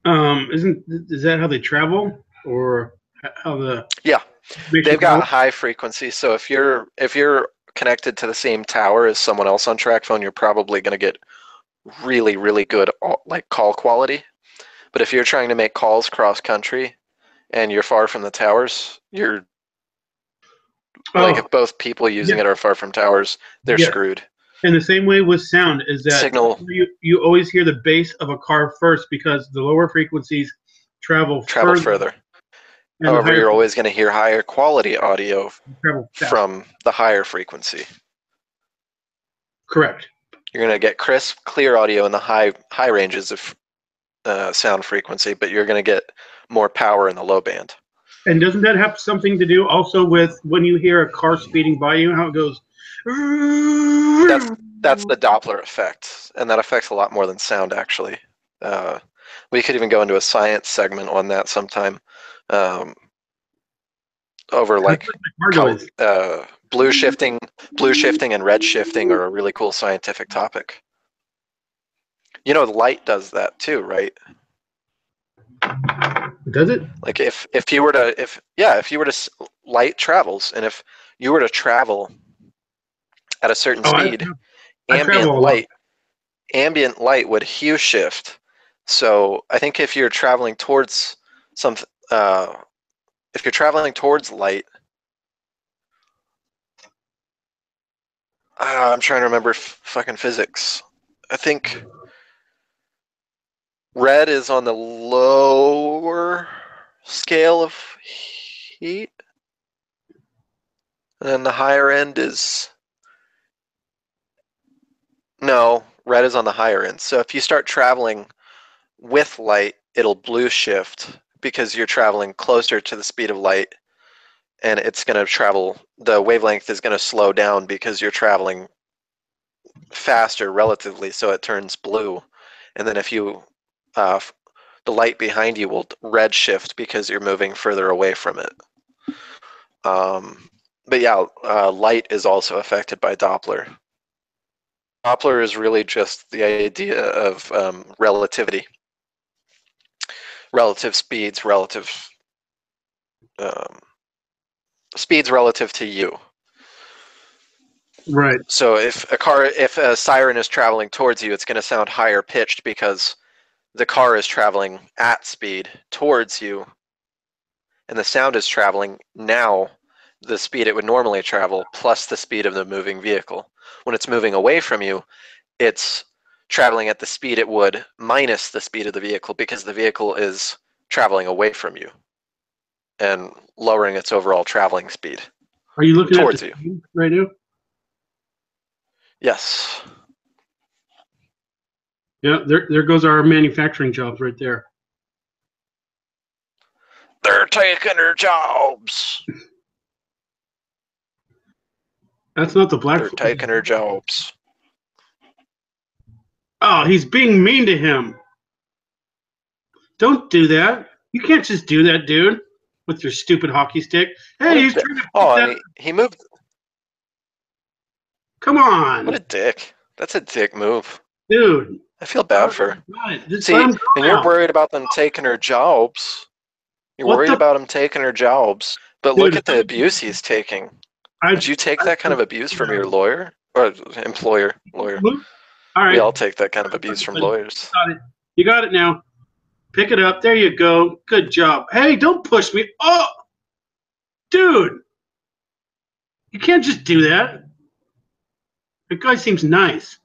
Is that how they travel, or how the? Yeah, they've got high frequency. So if you're connected to the same tower as someone else on TracFone, you're probably going to get really, really good like call quality. But if you're trying to make calls cross country and you're far from the towers, you're like if both people using it are far from towers, they're screwed. And the same way with sound is that signal. You always hear the bass of a car first because the lower frequencies travel further. However, you're always going to hear higher quality audio from the higher frequency. Correct. You're going to get crisp, clear audio in the high ranges of sound frequency, but you're going to get more power in the low band. And doesn't that have something to do also with when you hear a car speeding by you, how it goes? That's the Doppler effect, and that affects a lot more than sound, actually. We could even go into a science segment on that sometime. Over like blue shifting and red shifting are a really cool scientific topic. Light does that too, right? Does it? Like if you were to light travels, and if you were to travel at a certain speed, ambient light would hue shift. So I think if you're traveling towards light, I'm trying to remember fucking physics. I think red is on the lower scale of heat, and then the higher end is... No, red is on the higher end. So if you start traveling with light, it'll blue shift because you're traveling closer to the speed of light, and it's going to travel, the wavelength is going to slow down because you're traveling faster relatively, so it turns blue. And then if you, the light behind you will red shift because you're moving further away from it. But yeah, light is also affected by Doppler. Doppler is really just the idea of relativity. Relative speeds, speeds relative to you. Right. So if a siren is traveling towards you, it's going to sound higher pitched because the car is traveling at speed towards you, and the sound is traveling now the speed it would normally travel plus the speed of the moving vehicle. When it's moving away from you, it's traveling at the speed it would minus the speed of the vehicle because the vehicle is traveling away from you and lowering its overall traveling speed. Are you looking towards at the you right now? Yes. Yeah, there goes our manufacturing jobs right there. They're taking their jobs. That's not the black. They're taking their jobs. Oh, he's being mean to him. Don't do that. You can't just do that, dude, with your stupid hockey stick. Hey, he's trying to. Oh, and he moved. Come on. What a dick. That's a dick move. Dude. I feel bad for her. Just See, and you're worried about them taking her jobs. You're worried about him taking her jobs. But look at the abuse he's taking. Would you take that kind of abuse from your lawyer? Or employer? Lawyer. All right. We all take that kind of abuse from lawyers. Got it. You got it now. Pick it up. There you go. Good job. Hey, don't push me. Oh, dude. You can't just do that. The guy seems nice.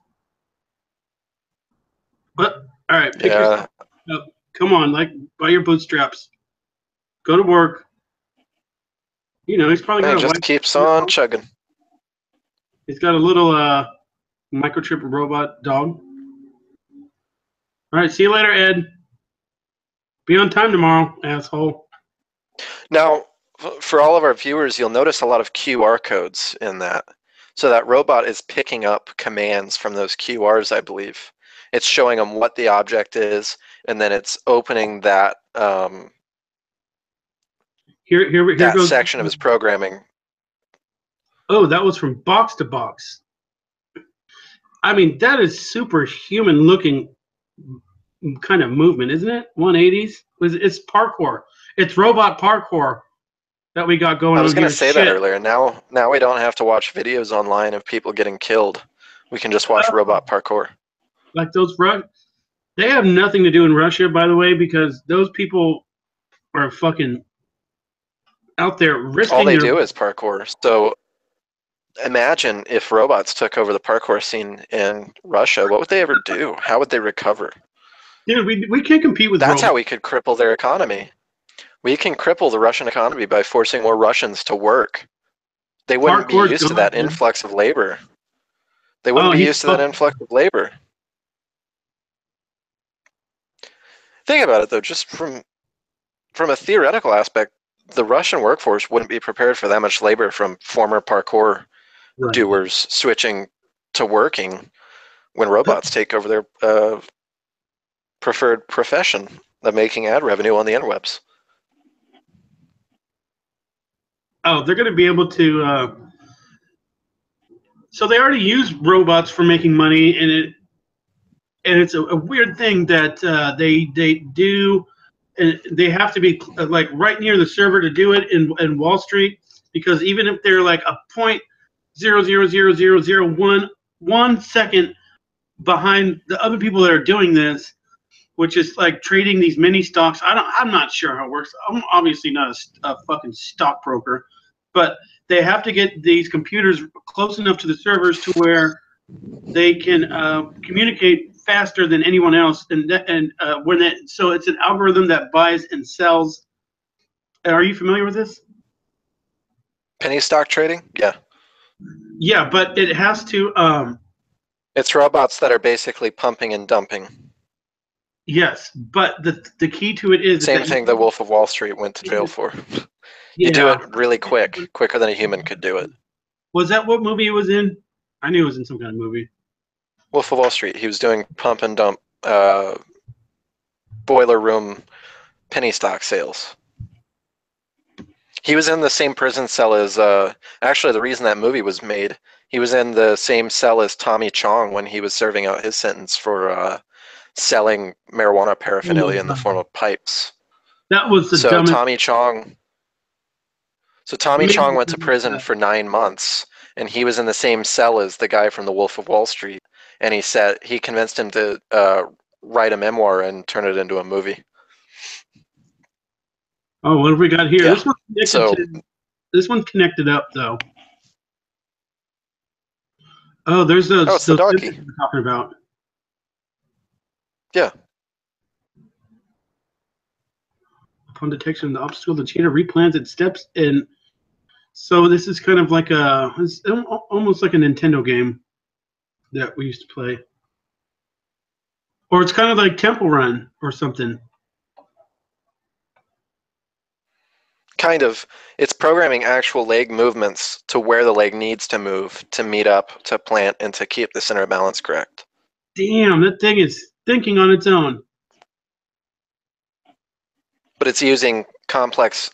But, all right. Pick yourself up. Come on. Like, buy your bootstraps. Go to work. You know, he's probably got a just keeps on chugging. He's got a little microchip robot dog. All right. See you later, Ed. Be on time tomorrow, asshole. Now, for all of our viewers, you'll notice a lot of QR codes in that. So that robot is picking up commands from those QRs, I believe. It's showing them what the object is, and then it's opening that here goes section of his programming. Oh, that was from box to box. I mean, that is superhuman looking kind of movement, isn't it? 180s. It's parkour. It's robot parkour that we got going on here. I was going to say that earlier. Now we don't have to watch videos online of people getting killed. We can just watch robot parkour. Like those they have nothing to do in Russia, by the way, because those people are fucking out there risking. All they do is parkour. So imagine if robots took over the parkour scene in Russia. What would they ever do? How would they recover? Dude, we can't compete with That's how we could cripple their economy. We can cripple the Russian economy by forcing more Russians to work. They wouldn't be used to that influx of labor. They wouldn't be used to that influx of labor. Think about it, though, just from a theoretical aspect, the Russian workforce wouldn't be prepared for that much labor from former parkour doers switching to working when robots take over their preferred profession of making ad revenue on the interwebs. Oh, they're going to be able to. So they already use robots for making money, and it's a weird thing that they do. And they have to be like right near the server to do it in Wall Street, because even if they're like a 0.0000001 second behind the other people that are doing this, which is like trading these mini stocks. I'm not sure how it works. I'm obviously not a fucking stockbroker, but they have to get these computers close enough to the servers to where they can communicate faster than anyone else, so it's an algorithm that buys and sells. Are you familiar with this? Penny stock trading? Yeah. Yeah, but it has to. It's robots that are basically pumping and dumping. Yes, but the key to it is Same that thing the Wolf of Wall Street went to jail for. You do yeah. it really quicker than a human could do it. Was that what movie it was in? I knew it was in some kind of movie. Wolf of Wall Street. He was doing pump and dump boiler room penny stock sales. He was in the same prison cell as actually the reason that movie was made. He was in the same cell as Tommy Chong when he was serving out his sentence for selling marijuana paraphernalia in the form of pipes. That was the So dumbest. Tommy Chong went to prison for 9 months, and he was in the same cell as the guy from the Wolf of Wall Street. And he convinced him to write a memoir and turn it into a movie. Oh, what have we got here? Yeah. This one's connected up though. Oh, there's those. Oh, it's the darky. We're talking about. Yeah. Upon detection of the obstacle, the cheetah replans its steps, and so this is kind of like it's almost like a Nintendo game that we used to play, or it's kind of like Temple Run or something. Kind of. It's programming actual leg movements to where the leg needs to move to meet up, to plant, and to keep the center of balance correct. Damn, that thing is thinking on its own. But it's using complex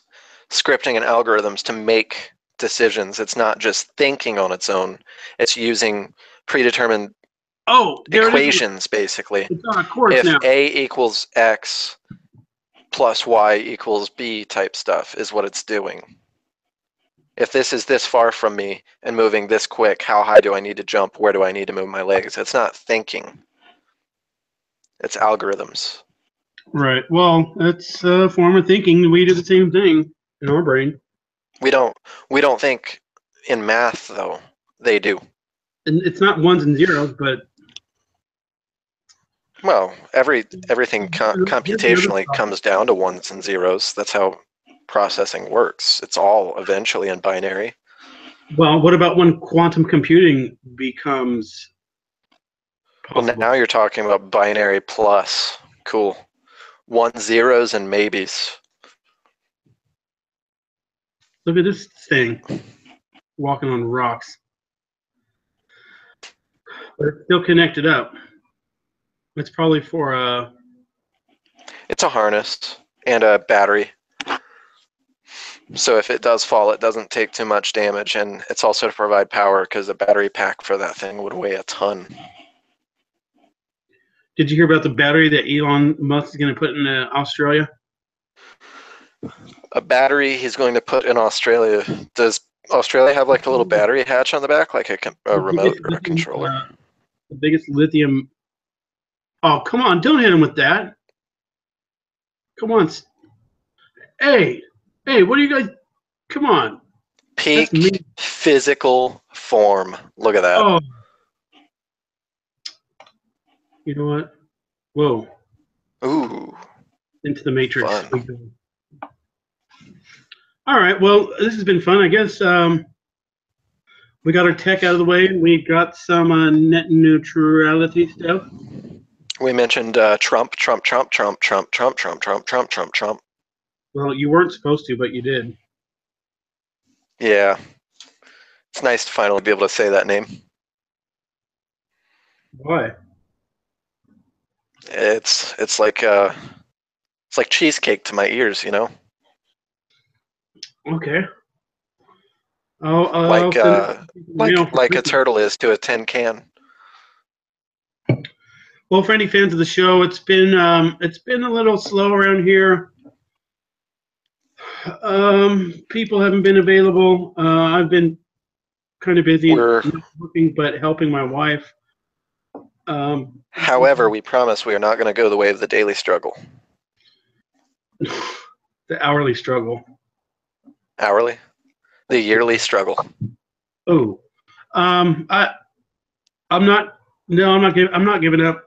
scripting and algorithms to make decisions. It's not just thinking on its own. It's using predetermined equations, basically. It's on a course if now. A equals X plus Y equals B type stuff is what it's doing. If this is this far from me and moving this quick, how high do I need to jump? Where do I need to move my legs? It's not thinking. It's algorithms. Right. Well, that's a form of thinking. We do the same thing in our brain. We don't think in math though. They do. And it's not ones and zeros, but well, everything computationally comes down to ones and zeros. That's how processing works. It's all eventually in binary. Well, what about when quantum computing becomes possible? Well, now you're talking about binary plus. Cool. 1 zeros and maybes. Look at this thing walking on rocks. But it's still connected up. It's probably for It's a harness and a battery. So if it does fall, it doesn't take too much damage, and it's also to provide power because the battery pack for that thing would weigh a ton. Did you hear about the battery that Elon Musk is going to put in Australia? A battery he's going to put in Australia. Does Australia have like a little battery hatch on the back, like a remote or a controller? The biggest lithium. Oh, come on. Don't hit him with that. Come on. Hey, what are you guys? Come on. Peak physical form. Look at that. Oh. You know what? Whoa. Ooh. Into the Matrix. Fun. All right. Well, this has been fun. I guess we got our tech out of the way. We got some net neutrality stuff. We mentioned Trump. Well, you weren't supposed to, but you did. Yeah. It's nice to finally be able to say that name. Why? It's like cheesecake to my ears, you know. Okay. Like a turtle is to a tin can. Well, for any fans of the show, it's been a little slow around here. People haven't been available. I've been kind of busy working, but helping my wife. However, we promise we are not going to go the way of the daily struggle. The hourly struggle. Hourly? The yearly struggle. Oh, I'm not. No, I'm not giving. I'm not giving up.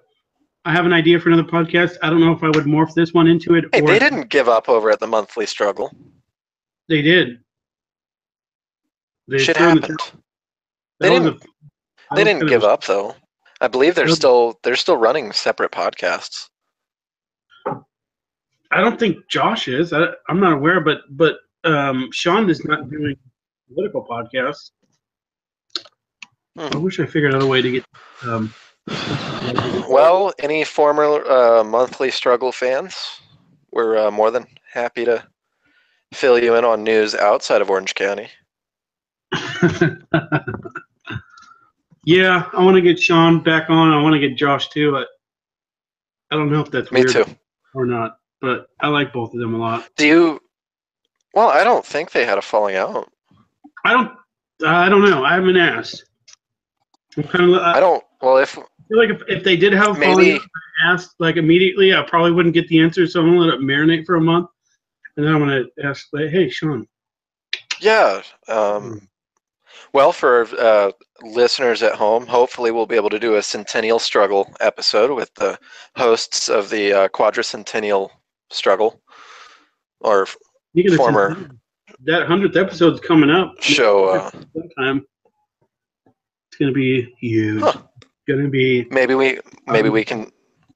I have an idea for another podcast. I don't know if I would morph this one into it, Hey, or they didn't give up over at the monthly struggle. they did. They Shit threw in the happened. towel. They That was a. didn't. That They was didn't kind of give up though. I believe they're a. still running separate podcasts. I don't think Josh is. I'm not aware, but Sean is not doing political podcasts. I wish I figured out a way to get. Um, Well, any former monthly struggle fans, we're more than happy to fill you in on news outside of Orange County. Yeah, I want to get Sean back on. I want to get Josh too. But I don't know if that's Me weird too. or not. But I like both of them a lot. Do you? Well, I don't think they had a falling out. I don't know. I haven't asked. I'm kind of. I don't. Well, if I feel like if they did have a falling maybe out, I asked like immediately, I probably wouldn't get the answer. So I'm gonna let it marinate for a month, and then I'm gonna ask, like, hey, Sean. yeah. Well, for listeners at home, hopefully we'll be able to do a Centennial Struggle episode with the hosts of the Quadricentennial Struggle, or former that 100th episode's coming up. show. Sometime. It's gonna be huge. Huh. It's gonna be. Maybe we can.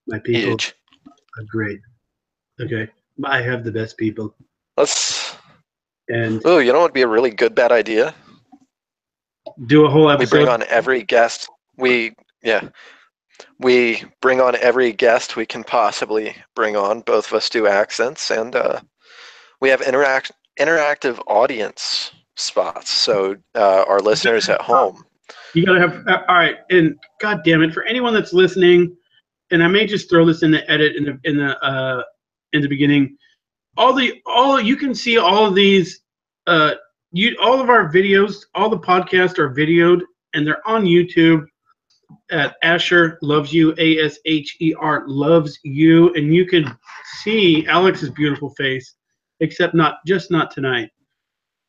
My people Huge. are great. Okay, I have the best people. Let's. And Oh, you know what would be a really good bad idea? Do a whole episode. We bring on every guest. We bring on every guest we can possibly bring on. Both of us do accents, and we have interactive audience spots. So our listeners at home. You gotta have. All right, and God damn it, for anyone that's listening, and I may just throw this in the edit in the beginning. All you can see all of these. All of our videos, all the podcasts are videoed, and they're on YouTube at Asher Loves You, ASHER Loves You, and you can see Alex's beautiful face, except not tonight.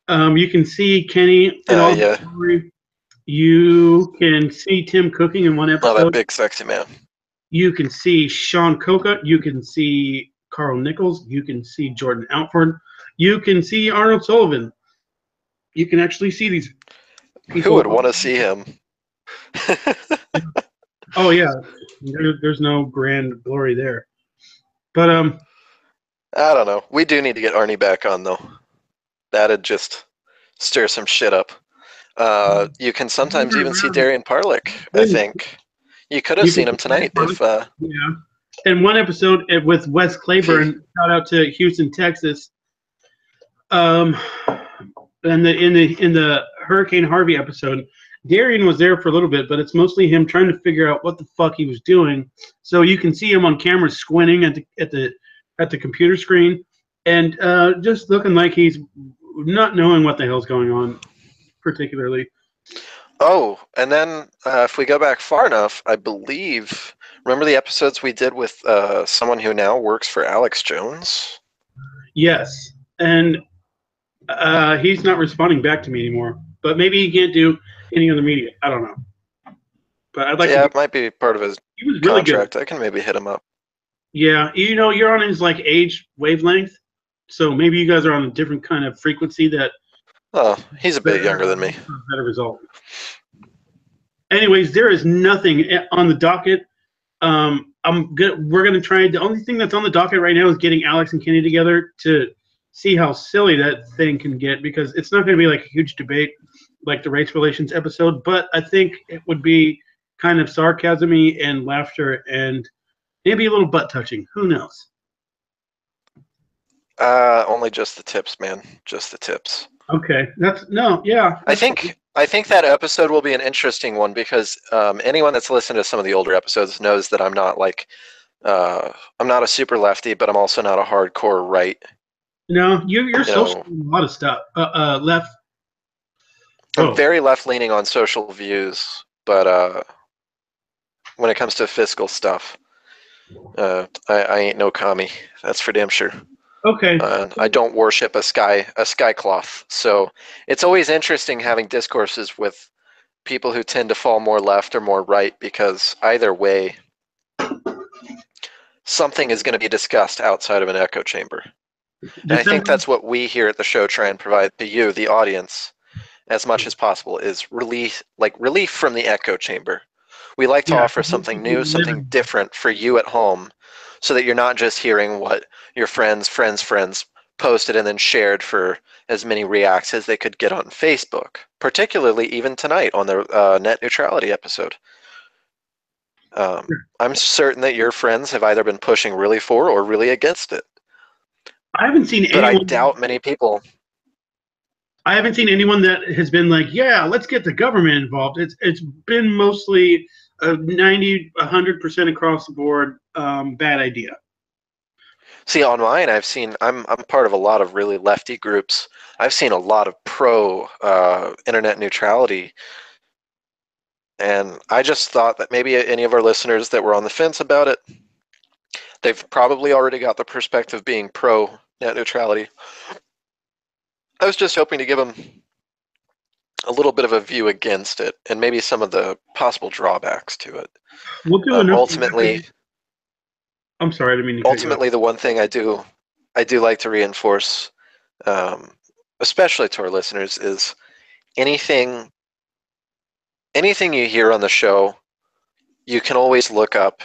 You can see Kenny in all the story. You can see Tim cooking in one episode. Oh, that big sexy man. You can see Sean Coca. You can see Carl Nichols. You can see Jordan Outford. You can see Arnold Sullivan. You can actually see these people. Who would want to see him? Oh yeah, there's no grand glory there. But I don't know. We do need to get Arnie back on though. That'd just stir some shit up. You can sometimes even see Darian Parlick. I think you could have seen him tonight if. Yeah. In one episode with Wes Claiborne, shout out to Houston, Texas. And in the Hurricane Harvey episode, Darian was there for a little bit, but it's mostly him trying to figure out what the fuck he was doing. So you can see him on camera squinting at the computer screen and just looking like he's not knowing what the hell's going on, particularly. Oh, and then if we go back far enough, I believe. Remember the episodes we did with someone who now works for Alex Jones? Yes, and he's not responding back to me anymore. But maybe he can't do any other media. I don't know. But I'd like. Yeah, it might be part of his really contract. good. I can maybe hit him up. Yeah, you're on his like age wavelength, so maybe you guys are on a different kind of frequency that. Oh, he's a bit younger than me. Better result. Anyways, there is nothing on the docket. We're gonna try. The only thing that's on the docket right now is getting Alex and Kenny together to see how silly that thing can get, because it's not going to be like a huge debate like the race relations episode, but I think it would be kind of sarcasm-y and laughter and maybe a little butt touching. Who knows? Only just the tips, man. Just the tips. Okay, I think that episode will be an interesting one because anyone that's listened to some of the older episodes knows that I'm not a super lefty, but I'm also not a hardcore right. No, you're social a lot of stuff. Left. I'm very left-leaning on social views, but when it comes to fiscal stuff, I ain't no commie. That's for damn sure. Okay. I don't worship a sky cloth. So it's always interesting having discourses with people who tend to fall more left or more right, because either way, something is going to be discussed outside of an echo chamber. And I think December. that's what we here at the show try and provide to you, the audience, as much as possible, is relief from the echo chamber. We like to Yeah. offer something new, something different for you at home, so that you're not just hearing what your friends posted and then shared for as many reacts as they could get on Facebook, particularly even tonight on the net neutrality episode. I'm certain that your friends have either been pushing really for or really against it. I haven't seen But I anyone. doubt many people. I haven't seen anyone that has been like, yeah, let's get the government involved. It's been mostly 90, 100% across the board. Bad idea. See, on mine, I'm part of a lot of really lefty groups. I've seen a lot of pro internet neutrality, and I just thought that maybe any of our listeners that were on the fence about it, they've probably already got the perspective being pro net neutrality. I was just hoping to give them a little bit of a view against it, and maybe some of the possible drawbacks to it. We'll do enough. Ultimately, I'm sorry, I didn't mean to cut you off. the one thing I do like to reinforce, especially to our listeners, is anything you hear on the show, you can always look up,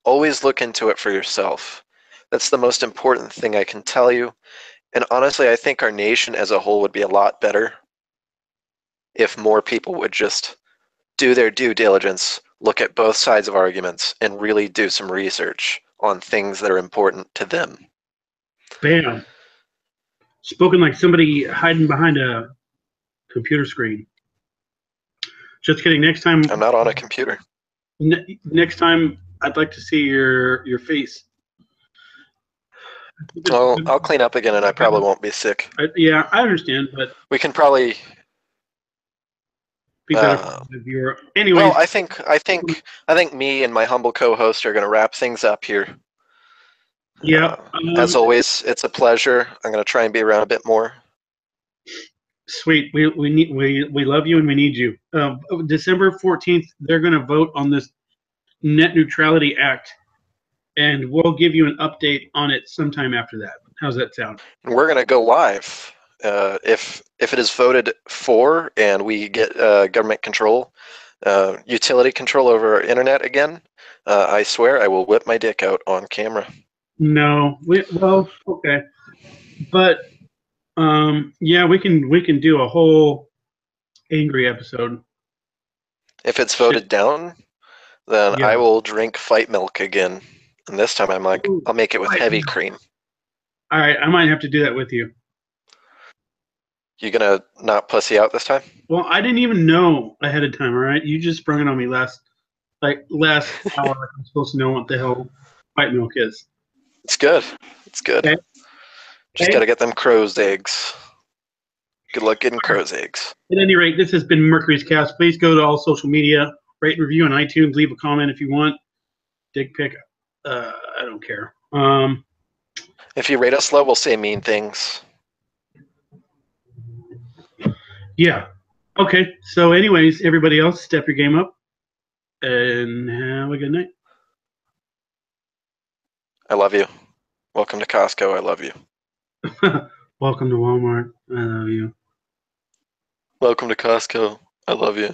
always look into it for yourself. That's the most important thing I can tell you. And honestly, I think our nation as a whole would be a lot better if more people would just do their due diligence, look at both sides of arguments, and really do some research on things that are important to them. Bam. Spoken like somebody hiding behind a computer screen. Just kidding. Next time. I'm not on a computer. Next time, I'd like to see your face. I'll clean up again, and I probably won't be sick. Yeah, I understand, but we can probably be better if you were. Anyways, well, I think me and my humble co-host are going to wrap things up here. Yeah. As always, it's a pleasure. I'm going to try and be around a bit more. Sweet. We love you and we need you. December 14th, they're going to vote on this Net Neutrality Act, and we'll give you an update on it sometime after that. How's that sound? And we're going to go live. If it is voted for and we get government control, utility control over our internet again, I swear I will whip my dick out on camera. No. Well, okay. But yeah, we can do a whole angry episode. If it's voted down, then Yeah. I will drink fight milk again. And this time I'll make it with heavy cream. All right, I might have to do that with you. You gonna not pussy out this time? Well, I didn't even know ahead of time. All right, you just sprung it on me last hour. I'm supposed to know what the hell white milk is. It's good. It's good. Okay. Just gotta get them crow's eggs. Good luck getting crow's eggs. At any rate, this has been Mercury's Cast. Please go to all social media, rate and review on iTunes, leave a comment if you want. Dick pic, I don't care. If you rate us low, we'll say mean things. Yeah. Okay. So, anyways, everybody else, step your game up and have a good night. I love you. Welcome to Costco. I love you. Welcome to Walmart. I love you. Welcome to Costco. I love you.